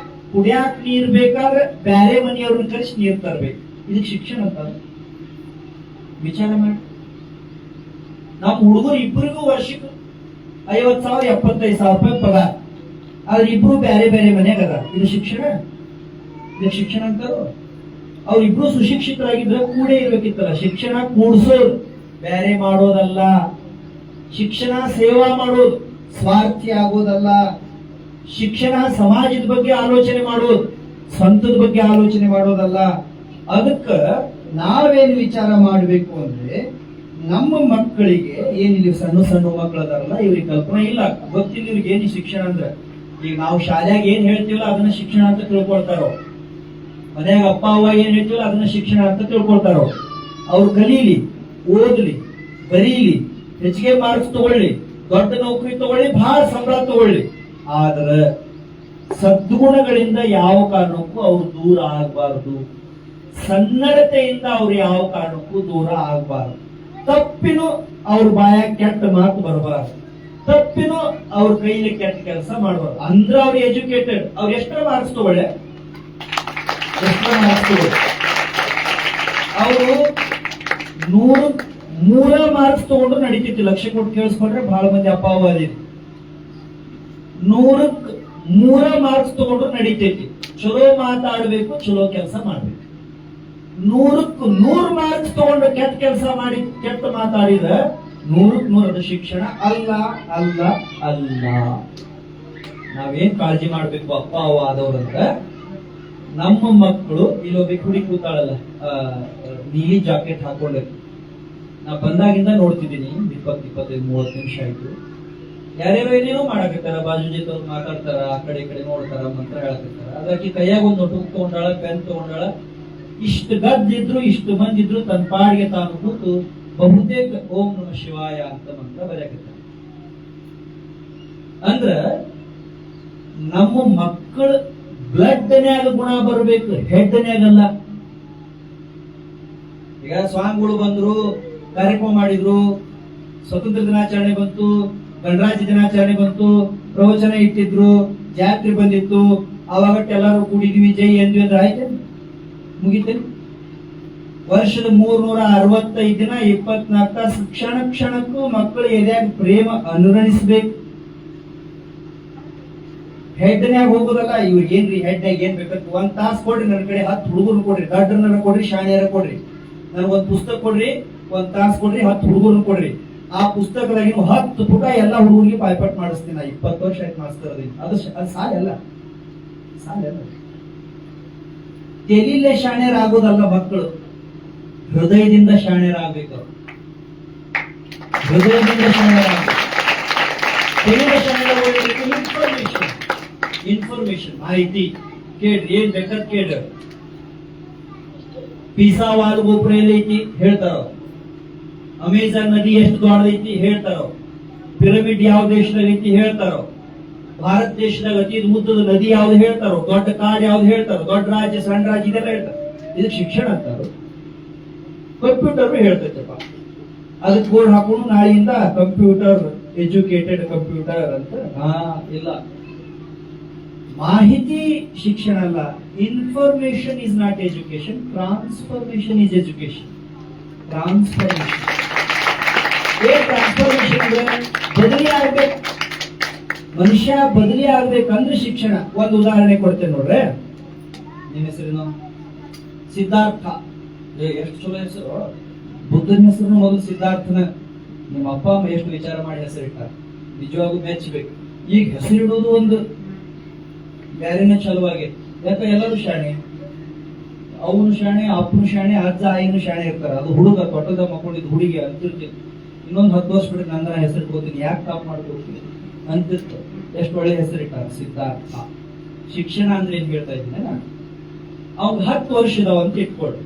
ಕುಡಿಯಾಕ ನೀರ್ ಬೇಕಾದ್ರೆ ಬೇರೆ ಮನೆಯವ್ರನ್ನ ಕರೆಸಿ ನೀರ್ ತರ್ಬೇಕು. ಇದಕ್ಕೆ ಶಿಕ್ಷಣ ಅಂತ ವಿಚಾರ ಮಾಡಿ. ನಮ್ಮ ಹುಡುಗರು ಇಬ್ಬರಿಗೂ ವರ್ಷಕ್ಕೆ 50,000 75,000 ರೂಪಾಯಿ ಪಗಾರ, ಆದ್ರೆ ಇಬ್ರು ಬೇರೆ ಬೇರೆ ಮನೆಯಾಗ ಅದ. ಇದು ಶಿಕ್ಷಣ? ಇದಕ್ಕೆ ಶಿಕ್ಷಣ ಅಂತಾರ? ಅವ್ರಿಬ್ರು ಸುಶಿಕ್ಷಿತರಾಗಿದ್ರೆ ಕೂಡೇ ಇರ್ಬೇಕಿತ್ತಲ್ಲ. ಶಿಕ್ಷಣ ಕೂಡ್ಸೋದು, ಬೇರೆ ಮಾಡೋದಲ್ಲ. ಶಿಕ್ಷಣ ಸೇವಾ ಮಾಡೋದು, ಸ್ವಾರ್ಥಿ ಆಗೋದಲ್ಲ. ಶಿಕ್ಷಣ ಸಮಾಜದ ಬಗ್ಗೆ ಆಲೋಚನೆ ಮಾಡೋದು, ಸ್ವಂತದ ಬಗ್ಗೆ ಆಲೋಚನೆ ಮಾಡೋದಲ್ಲ. ಅದಕ್ಕ ನಾವೇನು ವಿಚಾರ ಮಾಡಬೇಕು ಅಂದ್ರೆ, ನಮ್ಮ ಮಕ್ಕಳಿಗೆ ಏನಿಲ್ಲ, ಸಣ್ಣ ಸಣ್ಣ ಮಕ್ಕಳು ಅದಾರಲ್ಲ, ಇವ್ರಿಗೆ ಕಲ್ಪನೆ ಇಲ್ಲ, ಗೊತ್ತಿಲ್ಲ ಇವ್ರಿಗೆ ಏನು ಶಿಕ್ಷಣ ಅಂದ್ರೆ. ಈಗ ನಾವು ಶಾಲೆಯಾಗ ಏನ್ ಹೇಳ್ತೀವಲ್ಲ ಅದನ್ನ ಶಿಕ್ಷಣ ಅಂತ ತಿಳ್ಕೊಳ್ತಾರೋ, ಮನ್ಯಾಗ ಅಪ್ಪ ಅವ್ವ ಏನ್ ಹೇಳ್ತೀವಲ್ಲ ಅದನ್ನ ಶಿಕ್ಷಣ ಅಂತ ತಿಳ್ಕೊಳ್ತಾರೋ. ಅವ್ರು ಕಲೀಲಿ, ಓದ್ಲಿ, ಬರೀಲಿ, ಹೆಚ್ಚಿಗೆ ಮಾರ್ಕ್ಸ್ ತಗೊಳ್ಳಿ, ದೊಡ್ಡ ನೌಕರಿ ತಗೊಳ್ಳಿ, ಬಹಳ ಸಂಬಳ ತಗೊಳ್ಳಿ, ಆದ್ರೆ ಸದ್ಗುಣಗಳಿಂದ ಯಾವ ಕಾರಣಕ್ಕೂ ಅವ್ರು ದೂರ ಆಗಬಾರದು. ಸನ್ನಡತೆಯಿಂದ ಅವ್ರು ಯಾವ ಕಾರಣಕ್ಕೂ ದೂರ ಆಗಬಾರದು. ತಪ್ಪಿನೂ ಅವ್ರ ಬಾಯಾಗ ಕೆಟ್ಟ ಮಾತು ಬರಬಾರದು, ತಪ್ಪಿನೂ ಅವ್ರ ಕೈಲಿ ಕೆಟ್ಟ ಕೆಲಸ ಮಾಡಬಾರ್ದು. ಅಂದ್ರೆ ಅವ್ರು ಎಜುಕೇಟೆಡ್. ಅವ್ರು ಎಷ್ಟರ ಮಾರ್ಕ್ಸ್ ತಗೊಳ್ಳೆ, ಅವರು 100 ಮಾರ್ಕ್ಸ್ ತಗೊಂಡ್ರು ನಡೀತಿತ್ತು. ಲಕ್ಷ ಕೊಟ್ಟು ಕೇಳಿಸ್ಕೊಂಡ್ರೆ ಬಹಳ ಮಂದಿ ಅಪ್ಪ ಅವ್ವ ಅದಿರಿ. 100 ಮಾರ್ಕ್ಸ್ ತಗೊಂಡ್ರು ನಡೀತೈತಿ. ಚಲೋ ಮಾತಾಡ್ಬೇಕು, ಚಲೋ ಕೆಲಸ ಮಾಡ್ಬೇಕು. 100 ಮಾರ್ಕ್ಸ್ ತಗೊಂಡು ಕೆಟ್ಟ ಕೆಲಸ ಮಾಡಿ, ಕೆಟ್ಟ ಮಾತಾಡಿದ 100 ಶಿಕ್ಷಣ ಅಲ್ಲ ಅಲ್ಲ ಅಲ್ಲ. ನಾವೇನ್ ಕಾಳಜಿ ಮಾಡ್ಬೇಕು ಅಪ್ಪ ಅವ್ವ ಆದವ್ರಂದ್ರ, ನಮ್ಮ ಮಕ್ಕಳು ಇಲ್ಲೊಬ್ಬ ಹುಡಿ ಕೂತಾಳಲ್ಲ, ನೀಲಿ ಜಾಕೆಟ್ ಹಾಕೊಂಡಿರ್ತೀವಿ. ನಾ ಬಂದಾಗಿಂದ ನೋಡ್ತಿದ್ದೀನಿ, 20-25-30 ನಿಮಿಷ ಆಯ್ತು. ಯಾರ್ಯಾರೋ ಏನೇನೋ ಮಾಡಾಕತ್ತಾರ, ಬಾಜು ಜೊತೆ ಮಾತಾಡ್ತಾರ, ಆ ಕಡೆ ಈ ಕಡೆ ನೋಡ್ತಾರ, ಮಂತ್ರ ಹೇಳಕತ್ತಾರ. ಅದಕ್ಕೆ ಕೈಯಾಗ ಒಂದು ನೋಟ್ಬುಕ್ ತಗೊಂಡಾಳ, ಪೆನ್ ತಗೊಂಡಾಳ, ಇಷ್ಟು ಗದ್ದಿದ್ರು ಇಷ್ಟು ಮಂದಿದ್ರು ತನ್ನ ಪಾಡಿಗೆ ತಾನು ಕೂತು ಬಹುತೇಕ ಓಂ ನಮ ಶಿವಾಯ ಅಂತ ಮಂತ್ರ ಬರೆಯಕತ್ತ. ಅಂದ್ರ ನಮ್ಮ ಮಕ್ಕಳ ಬ್ಲಡ್ನ್ಯಾಗ ಗುಣ ಬರಬೇಕು, ಹೆಡ್ನ್ಯಾಗಲ್ಲ. ಈಗ ಸ್ವಾಮಿಗಳು ಬಂದ್ರು, ಕಾರ್ಯಕ್ರಮ ಮಾಡಿದ್ರು, ಸ್ವತಂತ್ರ ದಿನಾಚರಣೆ ಬಂತು, ಗಣರಾಜ್ಯ ದಿನಾಚರಣೆ ಬಂತು, ಪ್ರವಚನ ಇಟ್ಟಿದ್ರು, ಜಾತ್ರೆ ಬಂದಿತ್ತು, ಅವಾಗ ಎಲ್ಲರೂ ಕೂಡಿದ್ವಿ, ಜೈ ಎಂದ್ವಿ ಅಂದ್ರೆ ಆಯ್ತು, ಮುಗಿತೇನೆ. ವರ್ಷದ 365 ದಿನ 24 ತಾಸು ಕ್ಷಣ ಕ್ಷಣಕ್ಕೂ ಮಕ್ಕಳು ಎದ್ಯಾಗ ಪ್ರೇಮ ಅನುರಣಿಸ್ಬೇಕು. ಹೆಡ್ನ್ಯಾಗ ಹೋಗೋದಲ್ಲ, ಇವ್ರಿಗೆ ಏನ್ರಿ ಹೆಡ್ನ್ಯಾಗ ಏನ್ ಬೇಕಂತ 1 ತಾಸು ಕೊಡ್ರಿ, ನನ್ನ ಕಡೆ 10 ಹುಡುಗರು ಕೊಡ್ರಿ, ದಡ್ಡರನ್ನ ಕೊಡ್ರಿ, ಶಾಣ್ಯರ ಕೊಡ್ರಿ, ನನಗೊಂದು ಪುಸ್ತಕ ಕೊಡ್ರಿ, 1 ತಾಸು ಕೊಡ್ರಿ, 10 ಹುಡುಗರು ಕೊಡ್ರಿ. ಆ ಪುಸ್ತಕದಾಗ 10 ಪುಟ ಎಲ್ಲ ಹುಡುಗರಿಗೆ ಪಾಯ್ಪಾಟ್ ಮಾಡಿಸ್ತೀನಿ. 20 ವರ್ಷ ಆಯ್ತು ಮಾಸ್ತರದಿ. ಅದು ಸಾಲಲ್ಲ, ಸಾಲಲ್ಲ. ತೆಲಿಲೆ ಶಾಣ್ಯರಾಗೋದಲ್ಲ ಮಕ್ಕಳು, ಹೃದಯದಿಂದ ಶಾಣ್ಯರಾಗಬೇಕು. ಹೃದಯದಿಂದ ಶಾಣ್ಯರಾಗಬೇಕು. ತೆಲಿಲೆ ಶಾಣ್ಯರಾಗಬೇಕು. ಇನ್ಫಾರ್ಮೇಶನ್ ಮಾಹಿತಿ ಕೇಳ್ರಿ, ಏನ್ ಬೇಕಾದ್ ಕೇಳ್ರಿ. ಪಿಸಾ ವಾಲ್ ಗೋಪುರ ಎಲ್ಲೈತಿ ಹೇಳ್ತಾರ, ಅಮೆಜಾನ್ ನದಿ ಎಷ್ಟು ದೊಡ್ಡದೈತಿ ಹೇಳ್ತಾರ, ಪಿರಮಿಡ್ ಯಾವ ದೇಶದಾಗ ಐತಿ ಹೇಳ್ತಾರ, ಭಾರತ ದೇಶದಾಗ ಅತಿ ಉದ್ದದ ನದಿ ಯಾವ್ದು ಹೇಳ್ತಾರೋ, ದೊಡ್ಡ ಕಾಡು ಯಾವ್ದು ಹೇಳ್ತಾರೋ, ದೊಡ್ಡ ರಾಜ್ಯ ಸಣ್ಣ ರಾಜ್ಯ ಇದೆಲ್ಲ ಹೇಳ್ತಾರ. ಇದಕ್ಕೆ ಶಿಕ್ಷಣ ಅಂತಾರ. ಕಂಪ್ಯೂಟರ್ ಹೇಳ್ತೈತಪ್ಪ, ಅದಕ್ಕೆ ಬೋರ್ಡ್ ಹಾಕೊಂಡು ನಾಳೆಯಿಂದ ಕಂಪ್ಯೂಟರ್ ಎಜುಕೇಟೆಡ್ ಕಂಪ್ಯೂಟರ್ ಅಂತ. ಇಲ್ಲ, ಮಾಹಿತಿ ಶಿಕ್ಷಣ ಅಲ್ಲ. Information is not education, transformation is education. Transformation ಬದಲಿ ಆಗ್ಬೇಕು. ಮನುಷ್ಯ ಬದಲಿ ಆಗ್ಬೇಕಂದ್ರೆ ಶಿಕ್ಷಣ. ಒಂದು ಉದಾಹರಣೆ ಕೊಡ್ತೇನೆ ನೋಡ್ರೆ. ನಿಮ್ಮ ಹೆಸರೇನು? ಸಿದ್ಧಾರ್ಥ. ಎಷ್ಟು ಚಲೋ ಹೆಸರು. ಬುದ್ಧನ ಹೆಸರು ಮೊದಲು ಸಿದ್ಧಾರ್ಥನ. ನಿಮ್ಮ ಅಪ್ಪ ಅಮ್ಮ ಎಷ್ಟು ವಿಚಾರ ಮಾಡಿ ಹೆಸರಿಟ್ಟಾರ, ನಿಜವಾಗೂ ಮೆಚ್ಚಬೇಕು. ಈಗ ಹೆಸರಿಡೋದು ಒಂದು ಬ್ಯಾರೇನ ಚಲುವಾಗಿ. ಯಾಕೆ ಎಲ್ಲರೂ ಶಾಣೆ, ಅವನು ಶಾಣೆ, ಅಪ್ಪನು ಶಾಣೆ, ಅಜ್ಜ ಆಯಿನು ಶಾಣೆ ಇರ್ತಾರ. ಅದು ಹುಡುಗ ತೊಟ್ಟದ ಮಕ್ಕೊಂಡಿದ್ದು ಹುಡುಗಿ ಅಂತಿರ್ತೀನಿ. ಇನ್ನೊಂದು 10 ವರ್ಷ ಬಿಟ್ಟು ನನ್ನ ಹೆಸರು ಇಟ್ಕೋತೀನಿ, ಯಾಕೆ ತಾಪ್ ಮಾಡ್ಕೋತೀನಿ ಅಂತಿತ್ತು. ಎಷ್ಟು ಒಳ್ಳೆ ಹೆಸರಿಟ್ಟಾರ, ಸಿದ್ಧಾರ್ಥ. ಶಿಕ್ಷಣ ಅಂದ್ರೆ ಏನ್ ಹೇಳ್ತಾ ಇದ್ದೀನಿ ನಾನು. ಅವ್ನು 10 ವರ್ಷದವ ಅಂತ ಇಟ್ಕೊಳ್ರಿ.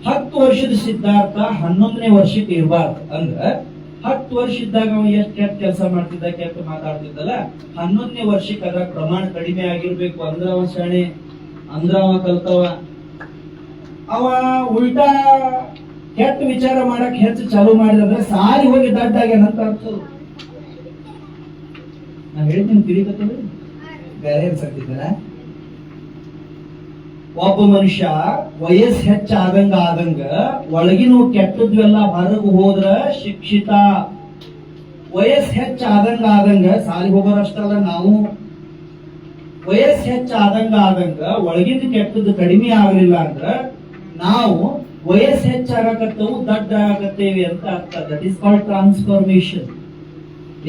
10 ವರ್ಷದ ಸಿದ್ಧಾರ್ಥ 11ನೇ ವರ್ಷಕ್ಕೆ ಇರಬಾರ್ದು. ಅಂದ್ರ 10 ವರ್ಷ ಇದ್ದಾಗ ಅವ ಎಷ್ಟು ಕೆಟ್ಟ ಕೆಲಸ ಮಾಡ್ತಿದ್ದ, ಕೆಟ್ಟ ಮಾತಾಡ್ತಿದ್ದಲ್ಲ, 11ನೇ ವರ್ಷಕ್ಕೆ ಅದರ ಪ್ರಮಾಣ ಕಡಿಮೆ ಆಗಿರ್ಬೇಕು. ಅಂದ್ರ ಅವ ಶಾಣೆ, ಅಂದ್ರ ಅವ ಕಲ್ತವ. ಅವ ಉಲ್ಟಾ ಕೆಟ್ಟ ವಿಚಾರ ಮಾಡಕ್ ಹೆಚ್ಚು ಚಾಲು ಮಾಡಿದ್ರೆ ಸಾರಿ ಹೋಗಿ ದಡ್ಡಾಗ್ಯಾನಂತ ಅರ್ಥದು. ನಾ ಹೇಳ್ತೀನಿ, ತಿಳಿಕತ್ತೇವೆ ಬೇರೆ ಅನ್ಸಕ್ತಿದ್ದಾರ. ಒಬ್ಬ ಮನುಷ್ಯ ವಯಸ್ಸು ಹೆಚ್ಚಾದಂಗ ಒಳಗಿನ ಕೆಟ್ಟದ್ವೆಲ್ಲ ಹೊರಗೆ ಹೋದ್ರ ಶಿಕ್ಷಿತ. ವಯಸ್ಸು ಹೆಚ್ಚಾದಂಗ ಸಾಲಿ ಹೋಗೋರಷ್ಟಲ್ಲ ನಾವು. ವಯಸ್ಸು ಹೆಚ್ಚಾದಂಗ ಒಳಗಿನ ಕೆಟ್ಟದ್ದು ಕಡಿಮೆ ಆಗಲಿಲ್ಲ ಅಂದ್ರ ನಾವು ವಯಸ್ಸು ಹೆಚ್ಚಾಗತ್ತವು, ದಡ್ಡ ಆಗತ್ತೇವೆ ಅಂತ ಅರ್ಥ. That is called transformation.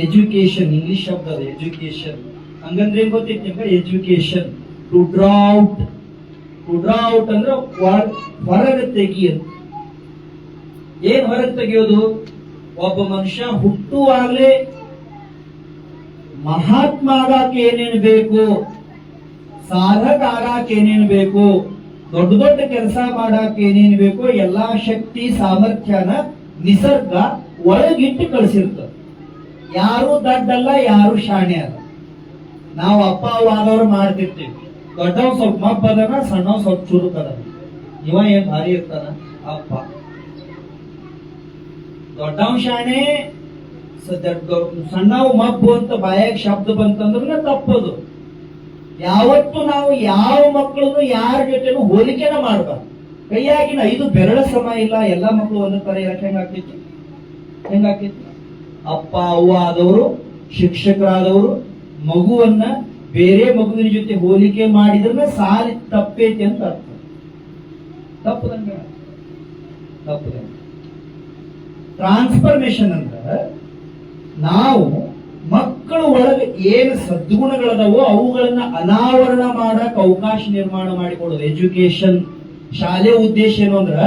Education English ಶಬ್ದ ಅದು, ಎಜುಕೇಶನ್. ಹಂಗಂದ್ರೆ ಏನ್ ಗೊತ್ತೈತಿ ನಿಮ್ಗೆ? Education to draw out. To draw out ಅಂದ್ರೆ ಹೊರಗೆ ತೆಗಿಯೋದು. ಏನ್ ಹೊರಗೆ ತೆಗಿಯೋದು? ಒಬ್ಬ ಮನುಷ್ಯ ಹುಟ್ಟುವಾಗಲೇ ಮಹಾತ್ಮ ಆಗಾಕ ಏನೇನು ಬೇಕು, ಸಾಧಕ ಆಗಾಕ ಏನೇನು ಬೇಕು, ದೊಡ್ಡ ದೊಡ್ಡ ಕೆಲಸ ಮಾಡಾಕ ಏನೇನು ಬೇಕು, ಎಲ್ಲಾ ಶಕ್ತಿ ಸಾಮರ್ಥ್ಯನ ನಿಸರ್ಗ ಒಳಗಿಟ್ಟು ಕಳಿಸಿರ್ತದೆ. ಯಾರು ದಡ್ಡಲ್ಲ, ಯಾರು ಶಾಣೆ ಅಲ್ಲ. ನಾವು ಅಪ್ಪ ಆದವ್ರು ಮಾಡ್ತಿರ್ತೀವಿ. ದೊಡ್ಡವ್ ಸ್ವಲ್ಪ ಮಬ್ಬ ಅದನ, ಸಣ್ಣವ್ ಸ್ವಲ್ಪ ಚುರುಕ್ ಅದ. ಇವ ಏನ್ ಭಾರಿ ಇರ್ತಾನ ಅಪ್ಪ. ದೊಡ್ಡವ್ ಶಾಣೆ, ಸಣ್ಣವ್ ಮಬ್ಬು ಅಂತ ಬಾಯಾಗ ಶಬ್ದ ಬಂತಂದ್ರೆ ತಪ್ಪದು. ಯಾವತ್ತು ನಾವು ಯಾವ ಮಕ್ಕಳನ್ನು ಯಾರ ಜೊತೆನೂ ಹೋಲಿಕೆನ ಮಾಡಬಾರ್ದು. ಕೈಯಾಗಿನ 5 ಬೆರಳ ಸಮ ಇಲ್ಲ, ಎಲ್ಲಾ ಮಕ್ಕಳು ಒಂದ್ ತರ ಇರಕ್ಕೆ ಹೆಂಗಾಗ್ತೈತಿ? ಅಪ್ಪ ಅವ್ವ ಆದವರು, ಶಿಕ್ಷಕರಾದವರು ಮಗುವನ್ನ ಬೇರೆ ಮಗುವಿನ ಜೊತೆ ಹೋಲಿಕೆ ಮಾಡಿದ್ರೆ ಸಾಲಿ ತಪ್ಪೈತಿ ಅಂತ ಅರ್ಥ. ತಪ್ಪದಂಗ. ಟ್ರಾನ್ಸ್ಫಾರ್ಮೇಶನ್ ಅಂದ್ರೆ ನಾವು ಮಕ್ಕಳ ಒಳಗೆ ಏನು ಸದ್ಗುಣಗಳದಾವೋ ಅವುಗಳನ್ನ ಅನಾವರಣ ಮಾಡಕ್ ಅವಕಾಶ ನಿರ್ಮಾಣ ಮಾಡಿಕೊಡೋದು ಎಜುಕೇಶನ್. ಶಾಲೆ ಉದ್ದೇಶ ಏನು ಅಂದ್ರ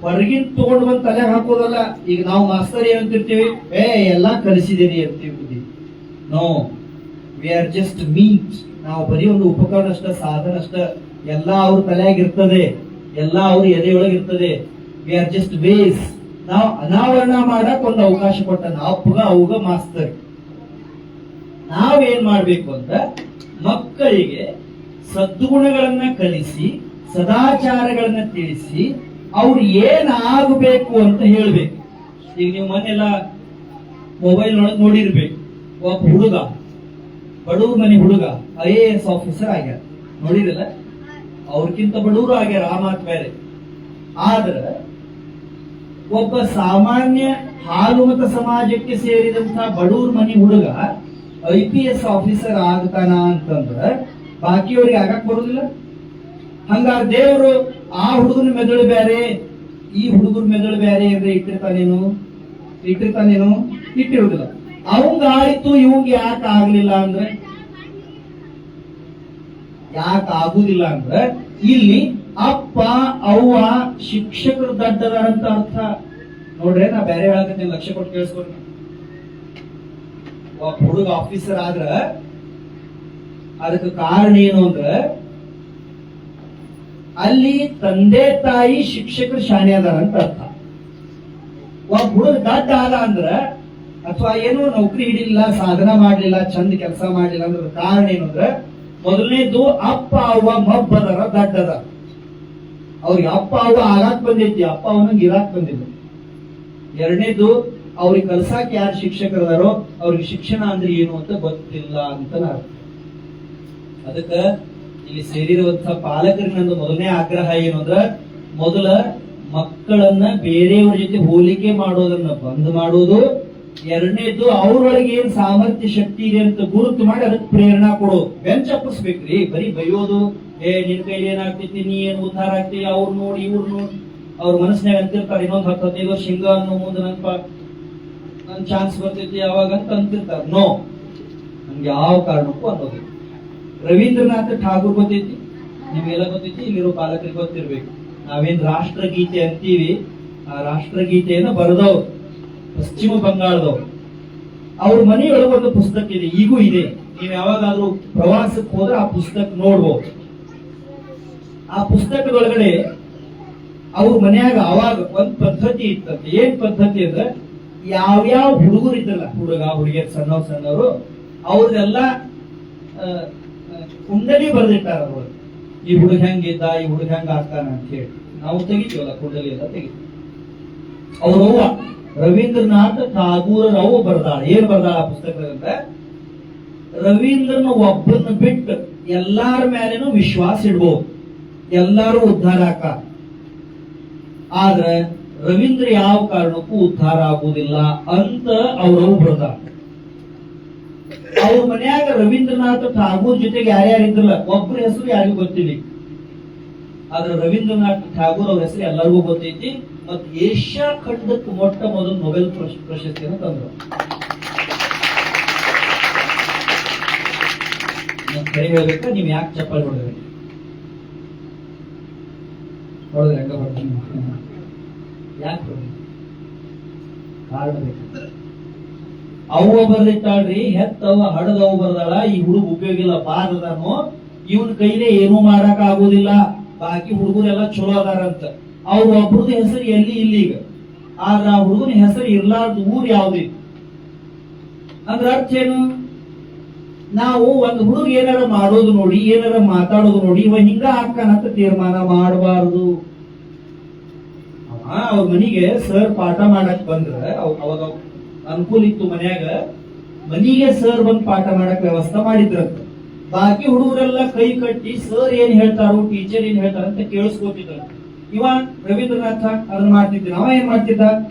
ಹೊರಗಿನ ತಗೊಂಡು ಬಂದು ತಲೆಗೆ ಹಾಕೋದಲ್ಲ. ಈಗ ನಾವು ಮಾಸ್ತರ್ ಏನಂತಿರ್ತೀವಿ, ಎಲ್ಲಾ ಕಲಿಸಿದೇರಿ ಅಂತೀವಿ. No, we are just means. ನಾವು ಬರೀ ಒಂದು ಉಪಕರಣ ಅಷ್ಟ, ಸಾಧನ ಅಷ್ಟ. ಎಲ್ಲಾ ಅವ್ರ ತಲೆಯಾಗಿರ್ತದೆ. ಎಲ್ಲ ಅವ್ರ ಎದೆಯೊಳಗೆ ಇರ್ತದೆ. We are just ways. ನಾವು ಅನಾವರಣ ಮಾಡಕ್ ಒಂದು ಅವಕಾಶ ಕೊಟ್ಟ ಅಪ್ಪಗ ಅವಗ ಮಾಸ್ತರ್. ನಾವೇನ್ ಮಾಡ್ಬೇಕು ಅಂತ ಮಕ್ಕಳಿಗೆ ಸದ್ಗುಣಗಳನ್ನ ಕಲಿಸಿ, ಸದಾಚಾರಗಳನ್ನ ತಿಳಿಸಿ, ಅವ್ರು ಏನಾಗಬೇಕು ಅಂತ ಹೇಳ್ಬೇಕು. ಈಗ ನೀವು ಮೊನ್ನೆಲ್ಲ ಮೊಬೈಲ್ ಒಳಗೆ ನೋಡಿರ್ಬೇಕು, ಒಬ್ಬ ಹುಡುಗ, ಬಡವ್ರ ಮನೆ ಹುಡುಗ IAS ಆಫೀಸರ್ ಆಗ್ಯಾರ. ನೋಡಿರಲ್ಲ, ಅವ್ರಕ್ಕಿಂತ ಬಡವರು ಆಗ್ಯಾರ, ಆ ಮಾತು ಬೇರೆ. ಆದ್ರ ಒಬ್ಬ ಸಾಮಾನ್ಯ ಹಾಲುಮತ ಸಮಾಜಕ್ಕೆ ಸೇರಿದಂತ ಬಡವ್ರ ಮನೆ ಹುಡುಗ IPS ಆಫೀಸರ್ ಆಗ್ತಾನ ಅಂತಂದ್ರ ಬಾಕಿಯವ್ರಿಗೆ ಆಗಕ್ ಬರುದಿಲ್ಲ. ಹಂಗಾರ ದೇವರು ಆ ಹುಡುಗನ ಮೆದುಳು ಬೇರೆ, ಈ ಹುಡುಗರ ಮೆದುಳು ಬೇರೆ ಅಂದ್ರೆ ಇಟ್ಟಿರ್ತಾನೇನು? ಇಟ್ಟಿರುವುದಿಲ್ಲ. ಅವಂಗ ಆಯ್ತು, ಇವಂಗ ಯಾಕೆ ಆಗ್ಲಿಲ್ಲ ಅಂದ್ರೆ, ಯಾಕೆ ಆಗುದಿಲ್ಲ ಅಂದ್ರೆ ಇಲ್ಲಿ ಅಪ್ಪ ಅವ್ವ ಶಿಕ್ಷಕರು ದಡ್ಡದಾರ ಅಂತ ಅರ್ಥ. ನೋಡ್ರೆ, ನಾ ಬೇರೆ ಹೇಳಕತ್ತೀನಿ, ಲಕ್ಷ್ಯ ಕೊಟ್ಟು ಕೇಳಿಸ್ಕೊಂಡ್ರೆ. ಒಬ್ಬ ಹುಡುಗ ಆಫೀಸರ್ ಆದ್ರ ಅದಕ್ಕೆ ಕಾರಣ ಏನು ಅಂದ್ರ ಅಲ್ಲಿ ತಂದೆ ತಾಯಿ ಶಿಕ್ಷಕರು ಶಾಣೆ ಅದಾರ ಅಂತ ಅರ್ಥ. ಒಬ್ಬ ಹುಡುಗ ದಡ್ಡ ಆದ ಅಂದ್ರ ಅಥವಾ ಏನು ನೌಕರಿ ಹಿಡಿಲಿಲ್ಲ, ಸಾಧನ ಮಾಡ್ಲಿಲ್ಲ, ಚಂದ ಕೆಲಸ ಮಾಡ್ಲಿಲ್ಲ ಅಂದ್ರೆ ಕಾರಣ ಏನು ಅಂದ್ರೆ, ಮೊದಲನೇದು ಅಪ್ಪ ಅವ್ವ ಮಬ್ಬದರ ದಡ್ಡದ. ಅವ್ರಿಗೆ ಅಪ್ಪ ಅವ್ವ ಆಗಾಕ್ ಬಂದೈತಿ, ಅಪ್ಪ ಅವನಂಗೆ ಇರಾಕ್ ಬಂದಿಲ್ಲ. ಎರಡನೇದು ಅವ್ರಿಗೆ ಕಲ್ಸಾಕ್ ಯಾರು ಶಿಕ್ಷಕರದಾರೋ ಅವ್ರಿಗೆ ಶಿಕ್ಷಣ ಅಂದ್ರೆ ಏನು ಅಂತ ಗೊತ್ತಿಲ್ಲ ಅಂತ ಅರ್ಥ. ಅದಕ್ಕ ಇಲ್ಲಿ ಸೇರಿರುವಂತಹ ಪಾಲಕರಿಗೆ ನಂದು ಮೊದಲನೇ ಆಗ್ರಹ ಏನು ಅಂದ್ರ, ಮೊದಲ ಮಕ್ಕಳನ್ನ ಬೇರೆಯವ್ರ ಜೊತೆ ಹೋಲಿಕೆ ಮಾಡೋದನ್ನ ಬಂದ್ ಮಾಡೋದು. ಎರಡನೇದು ಅವ್ರೊಳಗೆ ಏನ್ ಸಾಮರ್ಥ್ಯ ಶಕ್ತಿ ಇದೆ ಅಂತ ಗುರುತು ಮಾಡಿ ಅದಕ್ಕೆ ಪ್ರೇರಣಾ ಕೊಡೋದು. ಬೆಂಚ್ ಅಪ್ಪಿಸ್ಬೇಕ್ರಿ, ಬರೀ ಬೈಯೋದು, ನಿನ್ ಕೈಲಿ ಏನಾಗ್ತೈತಿ, ನೀ ಏನ್ ಉದ್ಧಾರ ಆಗ್ತೀವಿ, ಅವ್ರು ನೋಡಿ ಇವ್ರು ನೋಡಿ. ಅವ್ರ ಮನಸ್ಸಿನಾಗ ಅಂತಿರ್ತಾರೆ, ಇನ್ನೊಂದು 10-15 ವರ್ಷ ಹಿಂಗ ಅನ್ನೋ ಮುಂದೆ ನನ್ ಚಾನ್ಸ್ ಬರ್ತೈತಿ ಅವಾಗ ಅಂತ ಅಂತಿರ್ತಾರೆ. ನೋ, ನಮ್ಗೆ ಯಾವ ಕಾರಣಕ್ಕೂ ಅನ್ನೋದು. ರವೀಂದ್ರನಾಥ್ ಠಾಗೂರ್ ಗೊತ್ತೈತಿ, ನಿಮ್ಗೆಲ್ಲ ಗೊತ್ತೈತಿ, ಇಲ್ಲಿರೋ ಪಾಲಕರಿಗೆ ಗೊತ್ತಿರ್ಬೇಕು. ನಾವೇನ್ ರಾಷ್ಟ್ರಗೀತೆ ಅಂತೀವಿ, ಆ ರಾಷ್ಟ್ರಗೀತೆಯನ್ನ ಬರೆದವ್ರು ಪಶ್ಚಿಮ ಬಂಗಾಳದವ್ರು. ಅವ್ರ ಮನೆಯೊಳಗೆ ಒಂದು ಪುಸ್ತಕ ಇದೆ, ಈಗೂ ಇದೆ. ನೀವು ಯಾವಾಗಾದ್ರೂ ಪ್ರವಾಸಕ್ಕೆ ಹೋದ್ರೆ ಆ ಪುಸ್ತಕ ನೋಡ್ಬೋದು. ಆ ಪುಸ್ತಕದೊಳಗಡೆ ಅವ್ರ ಮನ್ಯಾಗ ಅವಾಗ ಒಂದ್ ಪದ್ಧತಿ ಇತ್ತಂತೆ. ಏನ್ ಪದ್ಧತಿ ಅಂದ್ರೆ, ಯಾವ್ಯಾವ ಹುಡುಗರು ಇದ್ದಲ್ಲ, ಹುಡುಗ ಹುಡುಗಿಯರ್ ಸಣ್ಣವ್ರು, ಅವ್ರದೆಲ್ಲ ಕುಂಡಲಿ ಬರೆದಿಟ್ಟಾರ. ಅವರು ಈ ಹುಡುಗ ಹೆಂಗಿದ್ದ, ಈ ಹುಡುಗ ಹೆಂಗ ಆಗ್ತಾನ ಅಂತ ಹೇಳಿ ನಾವು ತೆಗಿತೀವಲ್ಲ, ಕುಂಡಲಿ ಎಲ್ಲ ತೆಗಿತೀವಿ. ಅವ್ರವ್ವ ರವೀಂದ್ರನಾಥ್ ಠಾಗೂರ್ ಅವ್ವ ಬರ್ದಾಳ. ಏನ್ ಬರ್ದಾಳ ಆ ಪುಸ್ತಕದಂತ, ರವೀಂದ್ರನ ಒಬ್ಬನ ಬಿಟ್ಟು ಎಲ್ಲಾರ ಮೇಲೇನು ವಿಶ್ವಾಸ ಇಡ್ಬೋದು, ಎಲ್ಲಾರು ಉದ್ಧಾರ ಆಕಾರ. ಆದ್ರೆ ರವೀಂದ್ರ ಯಾವ ಕಾರಣಕ್ಕೂ ಉದ್ಧಾರ ಆಗುವುದಿಲ್ಲ ಅಂತ ಅವ್ರವ್ವ ಬರ್ದಾಳ. ಅವ್ರ ಮನ್ಯಾಗ ರವೀಂದ್ರನಾಥ್ ಠಾಗೂರ್ ಜೊತೆಗೆ ಯಾರ್ಯಾರು ಇದ್ರಲ್ಲ, ಒಬ್ಬರ ಹೆಸರು ಯಾರಿಗೂ ಗೊತ್ತಿಲ್ಲ. ಆದ್ರೆ ರವೀಂದ್ರನಾಥ್ ಠಾಗೂರ್ ಅವ್ರ ಹೆಸರು ಎಲ್ಲರಿಗೂ ಗೊತ್ತೈತಿ. ಮತ್ತು ಏಷ್ಯಾ ಖಂಡಕ್ಕೆ ಮೊಟ್ಟ ಮೊದಲು ನೊಬೆಲ್ ಪ್ರಶಸ್ತಿಯನ್ನು ತಂದ್ರು. ಕೈ ಹೇಳ್ಬೇಕಾ, ನೀವ್ ಯಾಕೆ ಚಪ್ಪಾಳೆ ಹೊಡೆದ್ರಿ? ಹೊಡೆದ್ರೆ ಹೆಂಗ ಹೊಡ್ತೀನಿ? ಯಾಕೆ ಹೊಡೆದ್ರಿ? ಕಾರಣ ಬೇಕು. ಅವ್ವ ಬರ್ದಿಟ್ಟಾಳ್ರಿ, ಹೆತ್ತವ ಹಡದವ ಬರ್ದಾಳ. ಈ ಹುಡುಗ ಉಪಯೋಗ ಇಲ್ಲ, ಬಾರದಾನು, ಇವನ್ ಕೈಲೇ ಏನೂ ಮಾಡಕ್ ಆಗೋದಿಲ್ಲ, ಬಾಕಿ ಹುಡುಗರೆಲ್ಲ ಚಲೋ ಅದಾರಂತ. ಅವ್ರ ಒಬ್ರದ್ದು ಹೆಸರು ಎಲ್ಲಿ ಇಲ್ಲ ಈಗ. ಆದ್ರ ಆ ಹುಡುಗನ ಹೆಸರು ಇರ್ಲಾರ್ದ ಊರ್ ಯಾವ್ದಿತ್ತು ಅಂದ್ರ ಅರ್ಥ ಏನು? ನಾವು ಒಂದು ಹುಡುಗ ಏನಾರ ಮಾಡೋದು ನೋಡಿ, ಏನಾರ ಮಾತಾಡೋದು ನೋಡಿ, ಇವ ಹಿಂಗ ಹಾಕನಂತ ತೀರ್ಮಾನ ಮಾಡಬಾರ್ದು. ಅವ್ರ ಮನಿಗೆ ಸರ್ ಪಾಠ ಮಾಡಕ್ ಬಂದ್ರ, ಅವಾಗ ಅನುಕೂಲ ಇತ್ತು ಮನ್ಯಾಗ, ಮನಿಗೆ ಸರ್ ಬಂದ್ ಪಾಠ ಮಾಡಕ್ ವ್ಯವಸ್ಥೆ ಮಾಡಿದ್ರಂತ. ಬಾಕಿ ಹುಡುಗರೆಲ್ಲ ಕೈ ಕಟ್ಟಿ ಸರ್ ಏನ್ ಹೇಳ್ತಾರೋ, ಟೀಚರ್ ಏನ್ ಹೇಳ್ತಾರ ಅಂತ ಕೇಳಿಸ್ಕೊತಿದ್ರು. ಇವ ರವೀಂದ್ರನಾಥ ಅದನ್ನ ಮಾಡ್ತಿದ್ದ. ಅವ ಏನ್ ಮಾಡ್ತಿದ್ದ,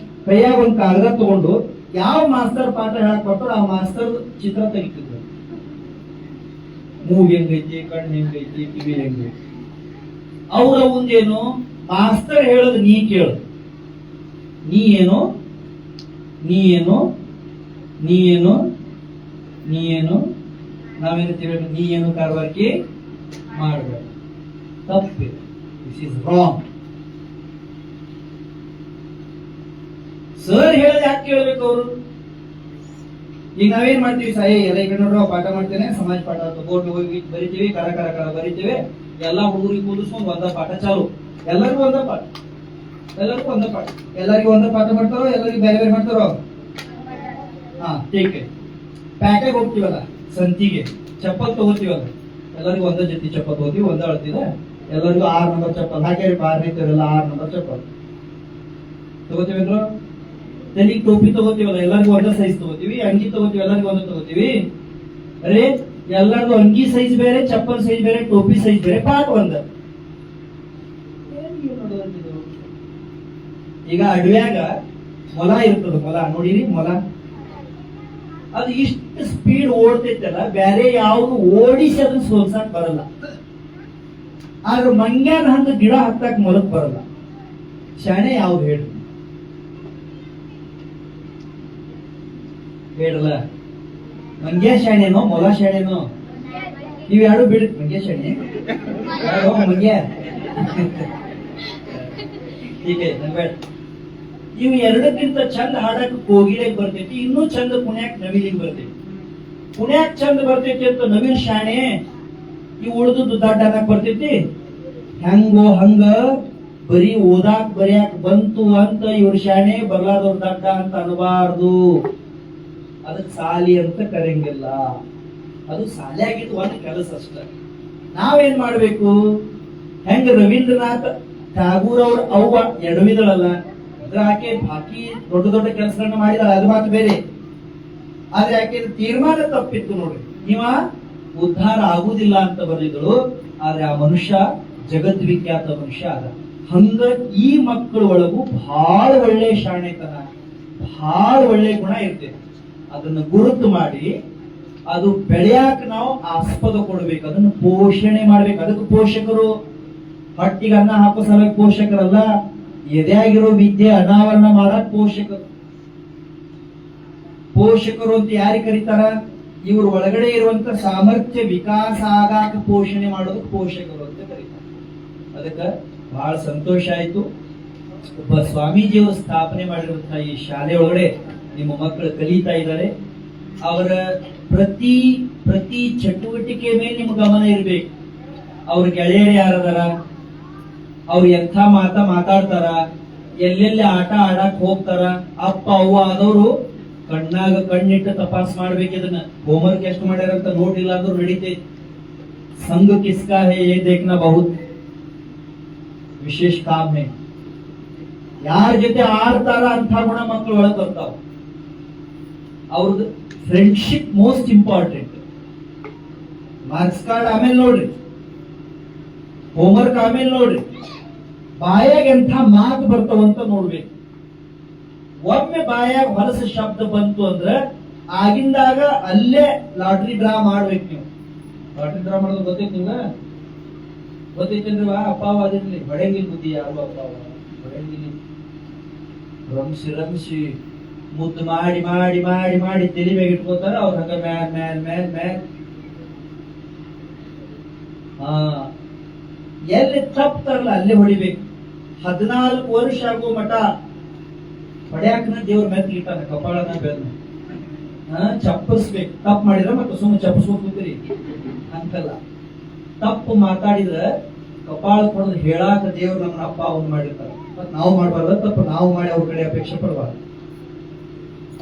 ಕೈಯಾಗ ಒಂದ್ ಕಾಗದ ತಗೊಂಡು ಯಾವ ಮಾಸ್ತರ್ ಪಾಠ ಹೇಳಕ್ ಬರ್ತಾರೋ ಆ ಮಾಸ್ತರ್ ಚಿತ್ರ ತೆಗಿತಿದ್ರು. ಮೂಗ್ ಹೆಂಗೈತಿ, ಕಣ್ಣು ಹೆಂಗೈತಿ, ಕಿವಿ ಹೆಂಗೈತಿ. ಅವ್ರ ಮುಂದೇನು ಮಾಸ್ತರ್ ಹೇಳೋದು ನೀ ಕೇಳು, ನೀ ಏನು ನೀ ಏನು ನೀ ಏನು ನೀ ಏನು ನಾವೇನು ನೀ ಏನು ಕಾರ್ವಾರ್ಕಿ ಮಾಡಬೇಡ, ತಪ್ಪಿದೆ, ದಿಸ್ ಇಸ್ ರಾಂಗ್. ಸರ್ ಹೇಳೋದು ಯಾಕೆ ಕೇಳ್ಬೇಕು ಅವರು? ಈಗ ನಾವೇನ್ ಮಾಡ್ತೀವಿ, ಎಲ್ಲ ಈಗ ನೋಡ್ರಿ ಪಾಠ ಮಾಡ್ತೇನೆ, ಸಮಾಜ ಪಾಠ ಬೋರ್ಡ್ ಹೋಗಿ ಬರಿತೀವಿ, ಕರ ಕರ ಕರ ಬರಿತೀವಿ, ಎಲ್ಲಾ ಹುಡುಗರಿಗೆ ಕೂದಿಸ್ಕೊಂಡು ಒಂದ ಪಾಠ ಚಾಲು. ಎಲ್ಲರಿಗೂ ಒಂದ ಪಾಠ, ಎಲ್ಲರಿಗೂ ಒಂದ ಪಾಠ, ಎಲ್ಲರಿಗೂ ಒಂದ ಪಾಠ ಮಾಡ್ತಾರೋ, ಎಲ್ಲರಿಗೂ ಬೇರೆ ಬೇರೆ ಮಾಡ್ತಾರೋ? ಹಾ ಟೀಕೆ. ಪ್ಯಾಟೆಗೆ ಹೋಗ್ತೀವಲ್ಲ, ಸಂತಿಗೆ ಚಪ್ಪಲ್ ತಗೋತೀವಲ್ಲ, ಎಲ್ಲರಿಗೂ ಒಂದ ಜೊತೆ ಚಪ್ಪಲ್ ತಗೋತೀವಿ, ಒಂದ ಅಳ್ತಿದ, ಎಲ್ಲರಿಗೂ 6 ನಂಬರ್ ಚಪ್ಪಲ್ ಹಾಕ್ಯಾರಿ, ಬಾರ್ ನಿಂತಿರಲ್ಲ 6 ನಂಬರ್ ಚಪ್ಪಲ್ ತಗೋತೀವಿದ್ರು. ತಲೆಗೆ ಟೋಪಿ ತಗೋತೀವಲ್ಲ, ಎಲ್ಲರಿಗೂ ಒಂದ ಸೈಜ್ ತಗೋತೀವಿ. ಅಂಗಿ ತಗೋತೀವಿ, ಎಲ್ಲರಿಗೂ ಒಂದ ತಗೋತೀವಿ. ಅರೆ ಎಲ್ಲರಿಗೂ ಅಂಗಿ ಸೈಜ್ ಬೇರೆ, ಚಪ್ಪಲ್ ಸೈಜ್ ಬೇರೆ, ಟೋಪಿ ಸೈಜ್ ಬೇರೆ, ಪಾಠ ಒಂದ. ಈಗ ಅಡವ್ಯಾಗ ಮೊಲ ಇರ್ತದ, ಮೊಲ ನೋಡಿರಿ, ಮೊಲ ಅದು ಇಷ್ಟು ಸ್ಪೀಡ್ ಓಡ್ತೈತಲ್ಲ, ಬೇರೆ ಯಾವ್ದು ಓಡಿಸಿ ಅದನ್ನ ಸೋಲ್ಸಾಕ್ ಬರಲ್ಲ. ಆದ್ರೆ ಮಂಗ್ಯಾನ ಹಂಗ ಗಿಡ ಹತ್ತಾಕ್ ಮೊಲಕ್ ಬರಲ್ಲ. ಶಾಣೆ ಯಾವ್ದು ಹೇಳಿ? ಹೇಳಲ್ಲ. ಮಂಗ್ಯ ಶಾಣೆನೋ ಮೊಲ ಶಾಣೆನೋ? ನೀವ್ ಯಾರು ಬಿಡ. ಮಂಗ್ಯ ಶಾಣೆ ಯಾರೋ ಮಂಗ್ಯ ಹೀಗೆ ಬೇಡ. ಇವು ಎರಡಕ್ಕಿಂತ ಚಂದ ಹಾಡಕ್ ಕೋಗಿಲೆಗ್ ಬರ್ತೈತಿ, ಇನ್ನೂ ಚಂದ ಪುಣ್ಯಾಕ್ ನವಿಲಿಗೆ ಬರ್ತೈತಿ. ಪುಣ್ಯಾಕ್ ಚಂದ ಬರ್ತೈತಿ ಅಂತ ನವಿಲ್ ಶಾಣೆ, ಇವು ಉಳಿದು ದಡ್ಡ ಅನ್ನಕ್ ಬರ್ತೈತಿ. ಹೆಂಗೋ ಹಂಗ ಬರೀ ಓದಾಕ್ ಬರಿಯಾಕ್ ಬಂತು ಅಂತ ಇವ್ರ ಶಾಣೆ, ಬರ್ಲಾದವ್ರ ದಡ್ಡ ಅಂತ ಅನ್ಬಾರ್ದು. ಅದಕ್ ಸಾಲಿ ಅಂತ ಕರೆಯಂಗಿಲ್ಲ. ಅದು ಸಾಲಿಯಾಗಿದ್ದು ಒಂದು ಕೆಲಸ ಅಷ್ಟ. ನಾವೇನ್ ಮಾಡ್ಬೇಕು? ಹೆಂಗ ರವೀಂದ್ರನಾಥ್ ಠಾಗೂರ್ ಅವ್ರ ಅವ್ವ ಎಡವಿದಳಲ್ಲ, ಅದ್ರ ಆಕೆ ಬಾಕಿ ದೊಡ್ಡ ದೊಡ್ಡ ಕೆಲಸಗಳನ್ನ ಮಾಡಿದಾಳ, ಅದು ಮಾತು ಬೇರೆ. ಆದ್ರೆ ಆಕೆ ತೀರ್ಮಾನ ತಪ್ಪಿತ್ತು ನೋಡ್ರಿ. ನೀವ ಉದ್ಧಾರ ಆಗುದಿಲ್ಲ ಅಂತ ಬರೆದಿದ್ದಳು, ಆದ್ರೆ ಆ ಮನುಷ್ಯ ಜಗದ್ವಿಖ್ಯಾತ ಮನುಷ್ಯ ಅದ. ಹಂಗ ಈ ಮಕ್ಕಳ ಒಳಗೂ ಬಹಳ ಒಳ್ಳೆ ಶಾಣೆತನ, ಬಹಳ ಒಳ್ಳೆ ಗುಣ ಇರ್ತೇವೆ. ಅದನ್ನು ಗುರುತು ಮಾಡಿ ಅದು ಬೆಳೆಯಾಕ ನಾವು ಆಸ್ಪದ ಕೊಡ್ಬೇಕು, ಅದನ್ನು ಪೋಷಣೆ ಮಾಡ್ಬೇಕು. ಅದಕ್ಕೆ ಪೋಷಕರು ಹೊಟ್ಟಿಗೆ ಅನ್ನ ಹಾಕೋ ಸಲುವಾಗಿ ಪೋಷಕರಲ್ಲ, ಎದೆಯಾಗಿರೋ ವಿದ್ಯೆ ಅನಾವರಣ ಮಾಡಕ್ ಪೋಷಕರು. ಪೋಷಕರು ಅಂತ ಯಾರಿಗೆ ಕರೀತಾರ? ಇವ್ರ ಒಳಗಡೆ ಇರುವಂತ ಸಾಮರ್ಥ್ಯ ವಿಕಾಸ ಆಗಾಕ ಪೋಷಣೆ ಮಾಡೋದಕ್ಕೆ ಪೋಷಕರು ಅಂತ ಕರೀತಾರೆ. ಅದಕ್ಕ ಬಹಳ ಸಂತೋಷ ಆಯ್ತು. ಒಬ್ಬ ಸ್ವಾಮೀಜಿಯವರು ಸ್ಥಾಪನೆ ಮಾಡಿರುವಂತಹ ಈ ಶಾಲೆ ಒಳಗಡೆ ನಿಮ್ಮ ಮಕ್ಕಳು ಕಲಿತಾ ಇದ್ದಾರೆ. ಅವರ ಪ್ರತಿ ಚಟುವಟಿಕೆ ಮೇಲೆ ನಿಮ್ಮ ಗಮನ ಇರ್ಬೇಕು. ಅವ್ರ ಗೆಳೆಯರು ಯಾರದಾರ, ಅವ್ರು ಎಂಥ ಮಾತಾಡ್ತಾರ, ಎಲ್ಲೆಲ್ಲಿ ಆಟ ಆಡಕ್ ಹೋಗ್ತಾರ, ಅಪ್ಪ ಅವ್ವ ಆದವರು ಕಣ್ಣಾಗ ಕಣ್ಣಿಟ್ಟು ತಪಾಸ್ ಮಾಡ್ಬೇಕು. ಇದನ್ನ ಹೋಮ್ವರ್ಕ್ ಎಷ್ಟು ಮಾಡ್ಯಾರಂತ ನೋಡಿಲ್ಲ ಅಂದ್ರೂ ನಡೀತೈತಿ. ಸಂಘ ಕಿಸ್ಕಾ ಹೇ ಯೇ ದೇಖ್ನಾ ಬಹುತ್ ವಿಶೇಷ ಕಾಮ್ ಹೇ. ಯಾರ ಜೊತೆ ಆಡ್ತಾರ ಅಂತ ಗುಣ ಮಕ್ಕಳು ಒಳಗ್ ಬರ್ತಾವ. ಅವ್ರದ್ದು friendship most important. Marks card ಆಮೇಲೆ ನೋಡ್ರಿ, ಹೋಮ್ವರ್ಕ್ ಆಮೇಲೆ ನೋಡ್ರಿ, ಬಾಯಾಗ ಎಂಥ ಮಾತು ಬರ್ತಾವಂತ ನೋಡ್ಬೇಕು. ಒಮ್ಮೆ ಬಾಯಾಗ ಹೊಲಸ ಶಬ್ದ ಬಂತು ಅಂದ್ರ ಆಗಿಂದಾಗ ಅಲ್ಲೇ ಲಾಟ್ರಿ ಡ್ರಾ ಮಾಡ್ಬೇಕು. ನೀವು ಲಾಟ್ರಿ ಡ್ರಾ ಮಾಡೋದು ಗೊತ್ತೈತಿ ನಿಮ್ಗ? ಗೊತ್ತೈತೇನ್ರಿ? ಅಪ್ಪ ಅದಿರ್ಲಿ, ಹೊಡೆಂಗಿಲ್ ಬುದ್ಧಿ ಯಾರು ಅಪ್ಪ ಹೊಡೆಂಗಿಲ್ಲ. ರಂಸಿ ಮುದ್ದು ಮಾಡಿ ಮಾಡಿ ಮಾಡಿ ಮಾಡಿ ತಲೆ ಮೇಲೆ ಇಟ್ಕೋತಾರ. ಅವ್ರ ಹಂಗ ಮ್ಯಾನ್ ಮ್ಯಾನ್ ಮ್ಯಾನ್ ಮ್ಯಾನ್. ಎಲ್ಲಿ ತಪ್ತಾರಲ್ಲ ಅಲ್ಲೇ ಹೊಡಿಬೇಕು. 14 ವರ್ಷ ಆಗೋ ಮಠ ಹೊಡ್ಯಾಕನ ದೇವ್ರ ಮೆತ್ತಿ ಇಟ್ಟಾನ, ಕಪಾಳನ ಬೆನ್ನ ಚಪ್ಪಸ್ಬೇಕು. ತಪ್ಪು ಮಾಡಿದ್ರ ಮತ್ತೆ ಸುಮ್ಮನೆ ಚಪ್ಪಸ್ಕೋತೀರಿ ಅಂತಲ್ಲ. ತಪ್ಪು ಮಾತಾಡಿದ್ರ ಕಪಾಳ ಕೊಡೋದು ಹೇಳಾಕ ದೇವ್ರು ನಮ್ಮನ್ನ ಅಪ್ಪ ಅವ್ನು ಮಾಡಿರ್ತಾರ. ಮತ್ ನಾವು ಮಾಡಬಾರ್ದ ತಪ್ಪು, ನಾವು ಮಾಡಿ ಅವ್ರ ಕಡೆ ಅಪೇಕ್ಷೆ ಪಡಬಾರ್ದು.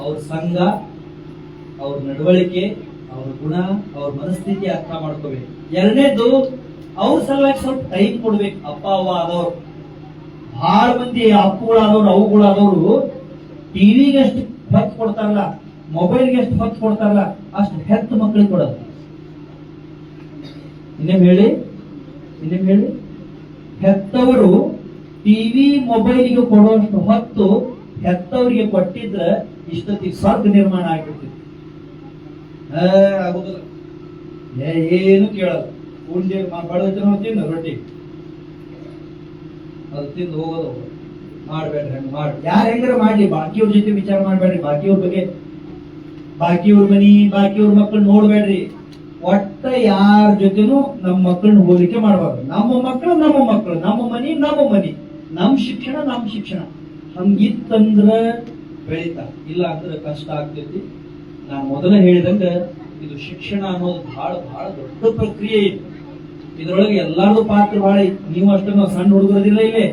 ಅವ್ರ ಸಂಘ, ಅವ್ರ ನಡವಳಿಕೆ, ಅವ್ರ ಗುಣ, ಅವ್ರ ಮನಸ್ಥಿತಿ ಅರ್ಥ ಮಾಡ್ಕೋಬೇಕು. ಎರಡನೇದು ಅವ್ರ ಸಲುವಾಗಿ ಸ್ವಲ್ಪ ಟೈಮ್ ಕೊಡ್ಬೇಕು. ಅಪ್ಪ ಅವ್ವ ಆದವ್ರು, ಬಹಳ ಮಂದಿ ಅಪ್ಪುಗಳಾದವ್ರು ಅವುಗಳಾದವ್ರು ಟಿವಿಗೆ ಎಷ್ಟು ಹೊತ್ತು ಕೊಡ್ತಾರಲ್ಲ, ಮೊಬೈಲ್ಗೆ ಎಷ್ಟು ಹೊತ್ತು ಕೊಡ್ತಾರಲ್ಲ, ಅಷ್ಟು ಹೆತ್ತು ಮಕ್ಕಳಿಗೆ ಕೊಡೋದು. ಇನ್ನೇಮ್ ಹೇಳಿ ಹೆತ್ತವರು ಟಿವಿ ಮೊಬೈಲ್ಗೆ ಕೊಡುವಷ್ಟು ಹೊತ್ತು ಹೆತ್ತವರಿಗೆ ಕೊಟ್ಟಿದ್ರ ಇಷ್ಟೊತ್ತಿಗೆ ಸ್ವರ್ಗ ನಿರ್ಮಾಣ ಆಗ್ಬಿಡ್ತಿತ್ತು. ಆಗುದಿಲ್ಲ, ಏನು ಕೇಳಲ್ಲ. ಉಂಡೆ ಬಡವತನ ತಿನ್ನು ರೊಟ್ಟಿ, ಅದು ತಿಂದು ಹೋಗೋದು. ಮಾಡ್ಬೇಡ್ರಿ, ಹಂಗ ಮಾಡಿ. ಯಾರು ಹೆಂಗಾರ ಮಾಡ್ಲಿ, ಬಾಕಿಯವ್ರ ಜೊತೆ ವಿಚಾರ ಮಾಡ್ಬೇಡ್ರಿ. ಬಾಕಿಯವ್ರ ಬಗ್ಗೆ, ಬಾಕಿಯವ್ರ ಮನಿ, ಬಾಕಿಯವ್ರ ಮಕ್ಕಳು ನೋಡ್ಬೇಡ್ರಿ. ಒಟ್ಟ ಯಾರ ಜೊತೆನೂ ನಮ್ಮ ಮಕ್ಕಳನ್ನ ಹೋಲಿಕೆ ಮಾಡಬಾರ್ದು. ನಮ್ಮ ಮಕ್ಕಳು ನಮ್ಮ ಮಕ್ಕಳು, ನಮ್ಮ ಮನಿ ನಮ್ಮ ಮನಿ, ನಮ್ ಶಿಕ್ಷಣ ನಮ್ಮ ಶಿಕ್ಷಣ. ಹಂಗಿತ್ತಂದ್ರ ಬೆಳೀತಾ, ಇಲ್ಲ ಅಂದ್ರೆ ಕಷ್ಟ ಆಗ್ತೈತಿ. ನಾನು ಮೊದಲ ಹೇಳಿದಂಗ ಇದು ಶಿಕ್ಷಣ ಅನ್ನೋದು ಬಹಳ ಬಹಳ ದೊಡ್ಡ ಪ್ರಕ್ರಿಯೆ ಇದೆ. ಇದ್ರೊಳಗೆ ಎಲ್ಲಾರ್ದು ಪಾತ್ರ ಬಹಳ ಐತಿ. ನೀವು ಅಷ್ಟೇ ನಾವು ಸಣ್ಣ ಹುಡುಗರದಿಲ್ಲ ಇಲ್ಲೇ.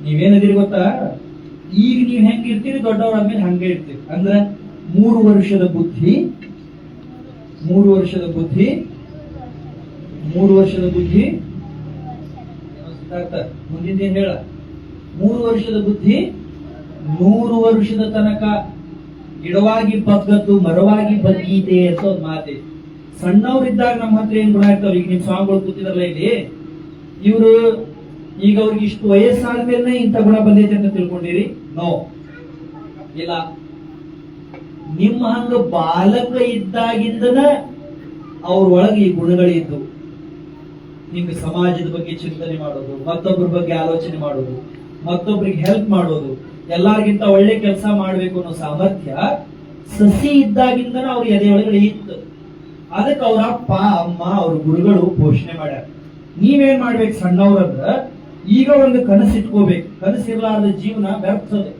ನೀವೇನದಿರಿ ಗೊತ್ತಾ, ಈಗ ನೀವ್ ಹೆಂಗ್ ಇರ್ತೀರಿ ದೊಡ್ಡವರಾದ್ಮೇಲೆ ಹಂಗೆ ಇರ್ತೀರಿ. ಅಂದ್ರ 3 ವರ್ಷದ ಬುದ್ಧಿ 3 ವರ್ಷದ ಬುದ್ಧಿ 3 ವರ್ಷದ ಬುದ್ಧಿ ಮುಂದಿನ ಹೇಳ 3 ವರ್ಷದ ಬುದ್ಧಿ 100 ವರ್ಷದ ತನಕ ಗಿಡವಾಗಿ ಬಗ್ಗದ್ದು ಮರವಾಗಿ ಬಗ್ಗೀತೆ ಅಂತ ಒಂದು ಮಾತೆ. ಸಣ್ಣವ್ರಿದ್ದಾಗ ನಮ್ಮ ಹತ್ರ ಏನ್ ಗುಣ ಇರ್ತಾವ. ಈಗ ನಿಮ್ ಸ್ವಾಮಿಗಳು ಕೂತಿದಾರಲ್ಲ ಇಲ್ಲಿ, ಇವರು ಈಗ ಅವ್ರಿಗೆ ಇಷ್ಟು ವಯಸ್ಸಾದ್ಮೇಲೆ ಇಂಥ ಗುಣ ಬಂದೈತೆ ಅಂತ ತಿಳ್ಕೊಂಡಿರಿ? ನೋ, ಇಲ್ಲ. ನಿಮ್ಮ ಹಂಗ ಬಾಲಕ ಇದ್ದಾಗಿಂದನ ಅವ್ರ ಒಳಗೆ ಈ ಗುಣಗಳಿದ್ದು. ನಿಮ್ಗೆ ಸಮಾಜದ ಬಗ್ಗೆ ಚಿಂತನೆ ಮಾಡೋದು, ಮತ್ತೊಬ್ಬರ ಬಗ್ಗೆ ಆಲೋಚನೆ ಮಾಡೋದು, ಮತ್ತೊಬ್ಬರಿಗೆ ಹೆಲ್ಪ್ ಮಾಡೋದು, ಎಲ್ಲಾರ್ಗಿಂತ ಒಳ್ಳೆ ಕೆಲಸ ಮಾಡ್ಬೇಕು ಅನ್ನೋ ಸಾಮರ್ಥ್ಯ ಸಸಿ ಇದ್ದಾಗಿಂದನ ಅವ್ರ ಎದೆ ಒಳಗಡೆ ಇತ್ತು. ಅದಕ್ಕೆ ಅವ್ರ ಅಪ್ಪ ಅಮ್ಮ ಅವ್ರ ಗುರುಗಳು ಪೋಷಣೆ ಮಾಡ್ಯಾರ. ನೀವೇನ್ ಮಾಡ್ಬೇಕು ಸಣ್ಣವ್ರಂದ್ರ, ಈಗ ಒಂದು ಕನಸಿಟ್ಕೋಬೇಕು. ಕನಸಿರ್ಲಾರ್ದ ಜೀವನ ವ್ಯರ್ಥದೆ.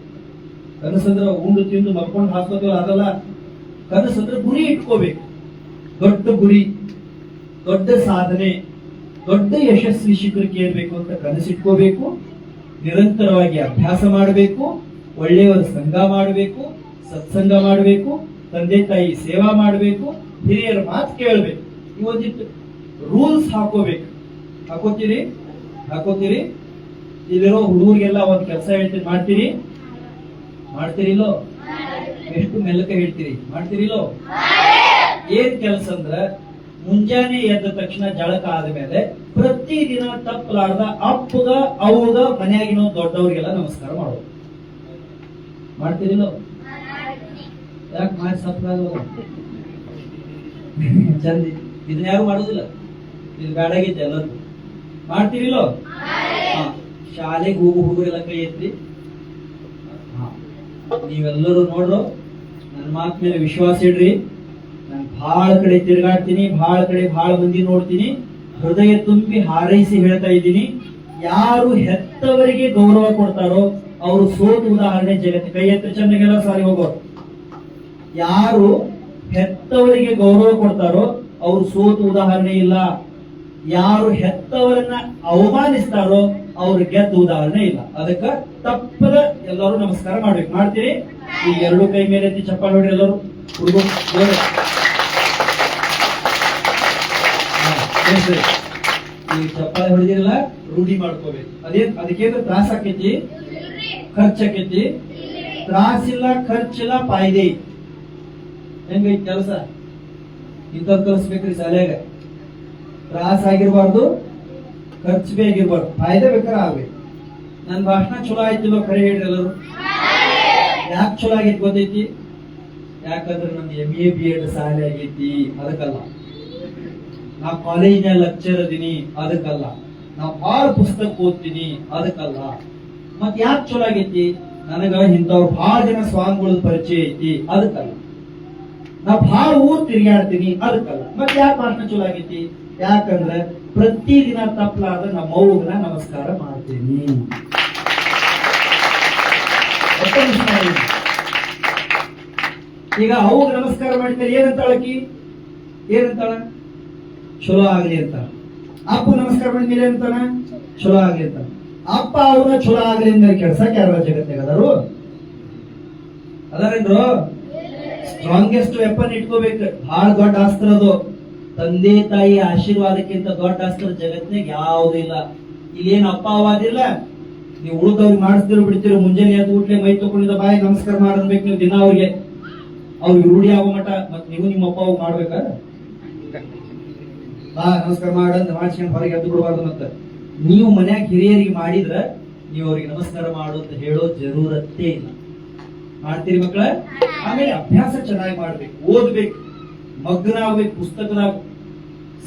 ಕನಸಂದ್ರ ಉಂಡು ತಿಂದು ಮಕ್ಕೊಂಡು ಹಾಕೋತೀವಲ್ಲ ಅದಲ್ಲ. ಕನಸಂದ್ರ ಗುರಿ ಇಟ್ಕೋಬೇಕು. ದೊಡ್ಡ ಗುರಿ, ದೊಡ್ಡ ಸಾಧನೆ, ದೊಡ್ಡ ಯಶಸ್ವಿ ಶಿಖರಕ್ಕೆ ಏರ್ಬೇಕು ಅಂತ ಕನಸಿಟ್ಕೋಬೇಕು. ನಿರಂತರವಾಗಿ ಅಭ್ಯಾಸ ಮಾಡಬೇಕು. ಒಳ್ಳೆಯವರ ಸಂಘ ಮಾಡಬೇಕು, ಸತ್ಸಂಗ ಮಾಡಬೇಕು, ತಂದೆ ತಾಯಿ ಸೇವಾ ಮಾಡಬೇಕು, ಹಿರಿಯರ ಮಾತು ಕೇಳಬೇಕು. ಇವೊಂದಿತ್ತು ರೂಲ್ಸ್ ಹಾಕೋಬೇಕು. ಹಾಕೋತೀರಿ? ಇಲ್ಲಿರೋ ಹುಡುಗರಿಗೆಲ್ಲ ಒಂದ್ ಕೆಲಸ ಹೇಳ್ತೀನಿ, ಮಾಡ್ತೀರಿಲ್ಲೋ? ಎಷ್ಟು ಮೆಲ್ಲಕ ಹೇಳ್ತೀರಿ? ಮಾಡ್ತೀರಿಲ್ಲೋ? ಏನ್ ಕೆಲಸ ಅಂದ್ರ, ಮುಂಜಾನೆ ಎದ್ದ ತಕ್ಷಣ ಜಳಕ ಆದ್ಮೇಲೆ ಪ್ರತಿದಿನ ತಪ್ಪಲಾರ್ದ ಅಪ್ಪಗ ಅವಗ ಮನೆಯಾಗಿನ ದೊಡ್ಡವರಿಗೆಲ್ಲ ನಮಸ್ಕಾರ ಮಾಡೋದು. ಮಾಡ್ತೀರಿಲ್ಲೋ? ಯಾಕೆ ಮಾಡಿ ಸಪ್ಲಾಗಲ್ಲ? ಚಂದ. ಇದನ್ನ ಯಾರು ಮಾಡೋದಿಲ್ಲ. ಇದು ಗಾಡಾಗಿದ್ದೆ ಎಲ್ಲರೂ. ಮಾಡ್ತೀರಿಲ್ಲೋ? ಶಾಲೆಗೆ ಹೋಗು ಹುಡುಗರೆಲ್ಲ ಕೈ ಎತ್ತಿ. ನೀವೆಲ್ಲರೂ ನೋಡ್ರು, ನನ್ನ ಮಾತ್ ಮೇಲೆ ವಿಶ್ವಾಸ ಇಡ್ರಿ. ನಾನು ಬಹಳ ಕಡೆ ತಿರುಗಾಡ್ತೀನಿ, ಬಹಳ ಕಡೆ ಬಹಳ ಮಂದಿ ನೋಡ್ತೀನಿ. ಹೃದಯ ತುಂಬಿ ಹಾರೈಸಿ ಹೇಳ್ತಾ ಇದ್ದೀನಿ, ಯಾರು ಹೆತ್ತವರಿಗೆ ಗೌರವ ಕೊಡ್ತಾರೋ ಅವರು ಸೋತು ಉದಾಹರಣೆ ಜಗತ್ತು. ಕೈ ಎತ್ತ ಚೆನ್ನಾಗೆಲ್ಲ ಸಾರಿ ಹೋಗೋರು. ಯಾರು ಹೆತ್ತವರಿಗೆ ಗೌರವ ಕೊಡ್ತಾರೋ ಅವರು ಸೋತು ಉದಾಹರಣೆ ಇಲ್ಲ. ಯಾರು ಹೆತ್ತವರನ್ನ ಅವಮಾನಿಸ್ತಾರೋ ಅವ್ರು ಗೆದ್ದ ಉದಾಹರಣೆ ಇಲ್ಲ. ಅದಕ್ಕ ತಪ್ಪದ ಎಲ್ಲರೂ ನಮಸ್ಕಾರ ಮಾಡ್ಬೇಕು. ಮಾಡ್ತೀರಿ? ಈ 2 ಕೈ ಮೇಲೆ ಎತ್ತಿ ಚಪ್ಪಾಳೆ ಹೊಡ್ರಿ ಎಲ್ಲರೂ. ಈ ಚಪ್ಪಾಳೆ ಹೊಡೆದಿರಲ್ಲ, ರೂಢಿ ಮಾಡ್ಕೋಬೇಕು. ಅದಕ್ಕೇನು ತ್ರಾಸ ಆಕೈತಿ? ಖರ್ಚಾಕೈತಿ? ತ್ರಾಸಿಲ್ಲ, ಖರ್ಚಿಲ್ಲ, ಫಾಯ್ದೆ. ಹೆಂಗೈತಿ ಕೆಲಸ? ಇಂಥದ್ದು ಕಲಿಸ್ಬೇಕ್ರಿ ಶಾಲ್ಯಾಗ. ತ್ರಾಸ ಆಗಿರ್ಬಾರ್ದು, ಖರ್ಚು ಬಿ ಆಗಿರ್ಬಾರ್ದು, ಫಾಯ್ದೆ ಬೇಕಾದ್ರೆ ಆಗ್ಬೇಕು. ನನ್ ಭಾಷಣ ಚಲೋ ಆಯ್ತಿಲ್ಲೋ ಖರೆ ಹೇಳ್ರಿ ಎಲ್ಲರೂ. ಯಾಕೆ ಚಲೋ ಆಗೈತಿ ಗೊತ್ತೈತಿ? ಯಾಕಂದ್ರೆ ನಮ್ದು MA BEd ಶಾಲೆ ಆಗೈತಿ, ಅದಕ್ಕಲ್ಲ. ನಾ ಕಾಲೇಜಿನ ಲೆಕ್ಚರ್ ಅದೀನಿ, ಅದಕ್ಕಲ್ಲ. ನಾ ಬಹಳ ಪುಸ್ತಕ ಓದ್ತೀನಿ, ಅದಕ್ಕಲ್ಲ. ಮತ್ ಯಾಕೆ ಚಲೋ ಆಗೈತಿ? ನನಗ ಇಂಥವ್ರು ಬಹಳ ಜನ ಸ್ವಾಮಿಗಳ ಪರಿಚಯ ಐತಿ, ಅದಕ್ಕಲ್ಲ. ನಾ ಬಹಳ ಊರ್ ತಿರುಗಾಡ್ತೀನಿ, ಅದಕ್ಕಲ್ಲ. ಮತ್ ಯಾಕೆ ಭಾಷಣ ಚಲೋ ಆಗೈತಿ? ಯಾಕಂದ್ರೆ ಪ್ರತಿದಿನ ತಪ್ಪಲಾದ ನಮ್ಮ ಅವ್ವನ ನಮಸ್ಕಾರ ಮಾಡ್ತೀನಿ. ಈಗ ಅವ್ಗ ನಮಸ್ಕಾರ ಮಾಡಿದ್ಮೇಲೆ ಏನಂತಾಳ? ಚಲೋ ಆಗ್ಲಿ ಅಂತ. ಅಪ್ಪ ನಮಸ್ಕಾರ ಮಾಡಿದ್ಮೇಲೆ ಏನಂತಾನ? ಚಲೋ ಆಗ್ಲಿ ಅಂತ. ಅಪ್ಪ ಅವ್ರನ್ನ ಚಲೋ ಆಗ್ಲಿ ಅಂದ್ರೆ ಕೆಡ್ಸಕ್ ಯಾರ ಜಗತ್ತಿಗೆ ಅದಾರೇನ್ರು? ಸ್ಟ್ರಾಂಗೆಸ್ಟ್ ವೆಪನ್ ಇಟ್ಕೋಬೇಕು. ಬಹಳ ದೊಡ್ಡ ಅಸ್ತ್ರ ಅದು. ತಂದೆ ತಾಯಿ ಆಶೀರ್ವಾದಕ್ಕಿಂತ ದೊಡ್ಡ ಅಸ್ತ್ರ ಜಗತ್ತಿನಾಗ ಯಾವ್ದು ಇಲ್ಲ. ಇಲ್ಲೇನು ಅಪ್ಪ ಅವಾದಿಲ್ಲ. ನೀವು ಉಳಿದವ್ರಿಗೆ ಮಾಡಿಸ್ತಿರೋ ಬಿಡ್ತಿರೋ, ಮುಂಜಾನೆ ಎದ್ದು ಊಟ್ಲೆ ಮೈ ತಗೊಂಡಿದ್ದ ಬಾಯಿ ನಮಸ್ಕಾರ ಮಾಡಬೇಕು ನೀವು ದಿನ. ಅವ್ರಿಗೆ ರೂಢಿ ಆಗೋ ಮಠ. ಮತ್ ನೀವು ನಿಮ್ಮ ಅಪ್ಪ ಅವಾಗ ಮಾಡ್ಬೇಕ? ನಮಸ್ಕಾರ ಮಾಡಂತ ಮಾಡ್ಸ್ಕೊಂಡು ಹೊರಗೆ ಎದ್ದು ಬಿಡಬಾರ್ದು. ಮತ್ತ ನೀವು ಮನ್ಯಾಗ ಹಿರಿಯರಿಗೆ ಮಾಡಿದ್ರ ನೀವು ಅವ್ರಿಗೆ ನಮಸ್ಕಾರ ಮಾಡು ಅಂತ ಹೇಳೋ ಜರೂರತ್ತೇ ಇಲ್ಲ. ಮಾಡ್ತೀರಿ ಮಕ್ಕಳ? ಆಮೇಲೆ ಅಭ್ಯಾಸ ಚೆನ್ನಾಗಿ ಮಾಡ್ಬೇಕು, ಓದ್ಬೇಕು, ಮಗ್ನ ಆಗ್ಬೇಕು ಪುಸ್ತಕದಾಗ.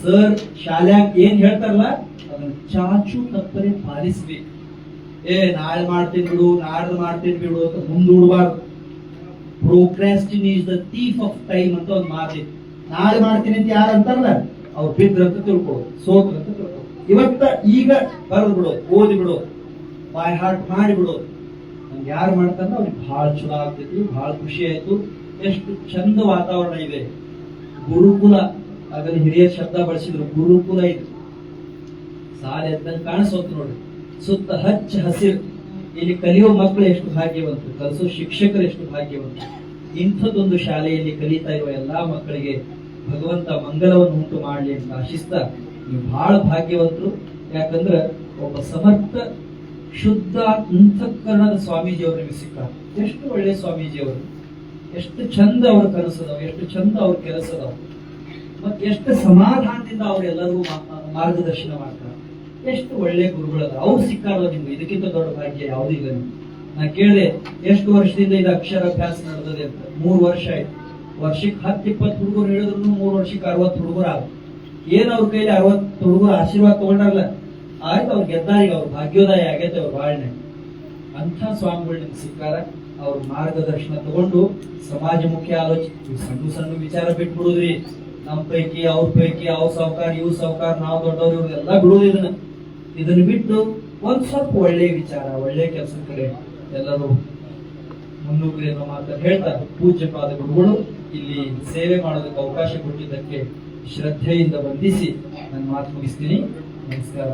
ಸರ್ ಶಾಲ್ಯಾಗ ಏನ್ ಹೇಳ್ತಾರಲ್ಲ ಅದನ್ನ ಚಾಚು ತಪ್ಪದೆ ಪಾಲಿಸ್ಬೇಕು. ನಾಳೆ ಮಾಡ್ತೀನಿ ಬಿಡು, ನಾಡ್ದು ಮಾಡ್ತೀನಿ ಬಿಡು ಅಂತ ಮುಂದೂಡಬಾರ್ದು. Procrastination is the thief of time ಅಂತ ಒಂದು ಮಾತಿದೆ. ನಾಳೆ ಮಾಡ್ತೀನಿ ಅಂತ ಯಾರು ಅಂತಾರಲ್ಲ ಅವ್ರು ಬಿದ್ರಂತ ತಿಳ್ಕೊಳ್ಳೋದು, ಸೋತ್ರಂತ ತಿಳ್ಕೊಳ್ಳೋದು. ಇವತ್ತ ಈಗ ಬರೆದು ಬಿಡೋದು, ಓದಿ ಬಿಡೋದು, ಬೈ ಹಾರ್ಟ್ ಮಾಡಿ ಬಿಡೋದು. ನಮ್ಗೆ ಯಾರು ಮಾಡ್ತಾರ ಅವ್ರಿಗೆ ಬಹಳ ಚಲೋ ಆಗ್ತೈತಿ, ಬಹಳ ಖುಷಿ ಆಯ್ತು. ಎಷ್ಟು ಚಂದ ವಾತಾವರಣ ಇದೆ. ಗುರುಕುಲ ಆಗಲ್ಲಿ ಹಿರಿಯರ ಶಬ್ದ ಬಳಸಿದ್ರು, ಗುರುಕುಲ ಇದು. ಸಾಲ ಎದ್ದಂಗೆ ಕಾಣಿಸೋತು ನೋಡಿ, ಸುತ್ತ ಹಚ್ಚ ಹಸಿರು. ಇಲ್ಲಿ ಕಲಿಯುವ ಮಕ್ಕಳು ಎಷ್ಟು ಭಾಗ್ಯವಂತರು, ಕಲಿಸೋ ಶಿಕ್ಷಕರು ಎಷ್ಟು ಭಾಗ್ಯವಂತರು. ಇಂಥದ್ದೊಂದು ಶಾಲೆಯಲ್ಲಿ ಕಲಿತಾ ಇರುವ ಎಲ್ಲಾ ಮಕ್ಕಳಿಗೆ ಭಗವಂತ ಮಂಗಲವನ್ನು ಉಂಟು ಮಾಡಲಿ ಅಂತ ಆಶಿಸ್ತಾ, ನೀವು ಬಹಳ ಭಾಗ್ಯವಂತರು. ಯಾಕಂದ್ರೆ ಒಬ್ಬ ಸಮರ್ಥ ಶುದ್ಧ ಅಂತಃಕರಣದ ಸ್ವಾಮೀಜಿಯವರು ನಿಮಗೆ ಸಿಕ್ಕ. ಎಷ್ಟು ಒಳ್ಳೆ ಸ್ವಾಮೀಜಿಯವರು, ಎಷ್ಟು ಚಂದ ಅವ್ರ ಕನಸದವು, ಎಷ್ಟು ಚಂದ ಅವ್ರ ಕೆಲಸದವು, ಮತ್ತೆ ಎಷ್ಟು ಸಮಾಧಾನದಿಂದ ಅವರೆಲ್ಲರಿಗೂ ಮಾರ್ಗದರ್ಶನ ಮಾಡ್ತಾರೆ. ಎಷ್ಟು ಒಳ್ಳೆ ಗುರುಗಳದ ಅವ್ರು ಸಿಕ್ಕಾರೋ ನಿಮ್ಗೆ. ಇದಕ್ಕಿಂತ ದೊಡ್ಡ ಭಾಗ್ಯ ಯಾವುದೂ ಇಲ್ಲ. ನಾ ಕೇಳಿದೆ ಎಷ್ಟು ವರ್ಷದಿಂದ ಇದು ಅಕ್ಷರಾಭ್ಯಾಸ ನಡೆದದೆ ಅಂತ. 3 ವರ್ಷ ಆಯ್ತು. ವರ್ಷಕ್ಕೆ 10-20 ಹುಡುಗರು ಹೇಳಿದ್ರು 3 ವರ್ಷಕ್ಕೆ 60 ಹುಡುಗರು ಆಗ. ಏನ್ ಅವ್ರ ಕೈಲಿ 60 ಹುಡುಗರು ಆಶೀರ್ವಾದ ತಗೊಂಡಾಗಲ್ಲ, ಆಯ್ತು ಅವ್ರು ಗೆದ್ದಾರೀಗ ಅವ್ರ ಭಾಗ್ಯೋದಯ ಆಗೈತೆ ಅವ್ರ ಬಾಳ್ನೆ. ಅಂಥ ಸ್ವಾಮಿಗಳು ನಿಮ್ಗೆ ಸಿಕ್ಕಾರ. ಅವ್ರ ಮಾರ್ಗದರ್ಶನ ತಗೊಂಡು ಸಮಾಜಮುಖಿ ಆಲೋಚನೆ, ಸಣ್ಣ ಸಣ್ಣ ವಿಚಾರ ಬಿಟ್ಬಿಡುದ್ರಿ. ನಮ್ ಪೈಕಿ ಅವ್ರ ಪೈಕಿ ಅವ್ರ ಸಾವುಕಾರ ಇವ್ ಸಾವುಕಾರ ನಾವು ದೊಡ್ಡವ್ರು ಇವ್ರಿಗೆಲ್ಲ ಬಿಡುವುದು. ಇದನ್ನ ಬಿಟ್ಟು ಒಂದ್ ಸ್ವಲ್ಪ ಒಳ್ಳೆ ವಿಚಾರ, ಒಳ್ಳೆ ಕೆಲಸದ ಕಡೆ ಎಲ್ಲರೂ ಮುನ್ನುಗ್ರಿ ಅನ್ನೋ ಮಾತನ್ನು ಹೇಳ್ತಾ, ಪೂಜ್ಯಪಾದ ಗುರುಗಳು ಇಲ್ಲಿ ಸೇವೆ ಮಾಡೋದಕ್ಕೆ ಅವಕಾಶ ಕೊಟ್ಟಿದ್ದಕ್ಕೆ ಶ್ರದ್ಧೆಯಿಂದ ವಂದಿಸಿ ನನ್ನ ಮಾತು ಮುಗಿಸ್ತೀನಿ. ನಮಸ್ಕಾರ.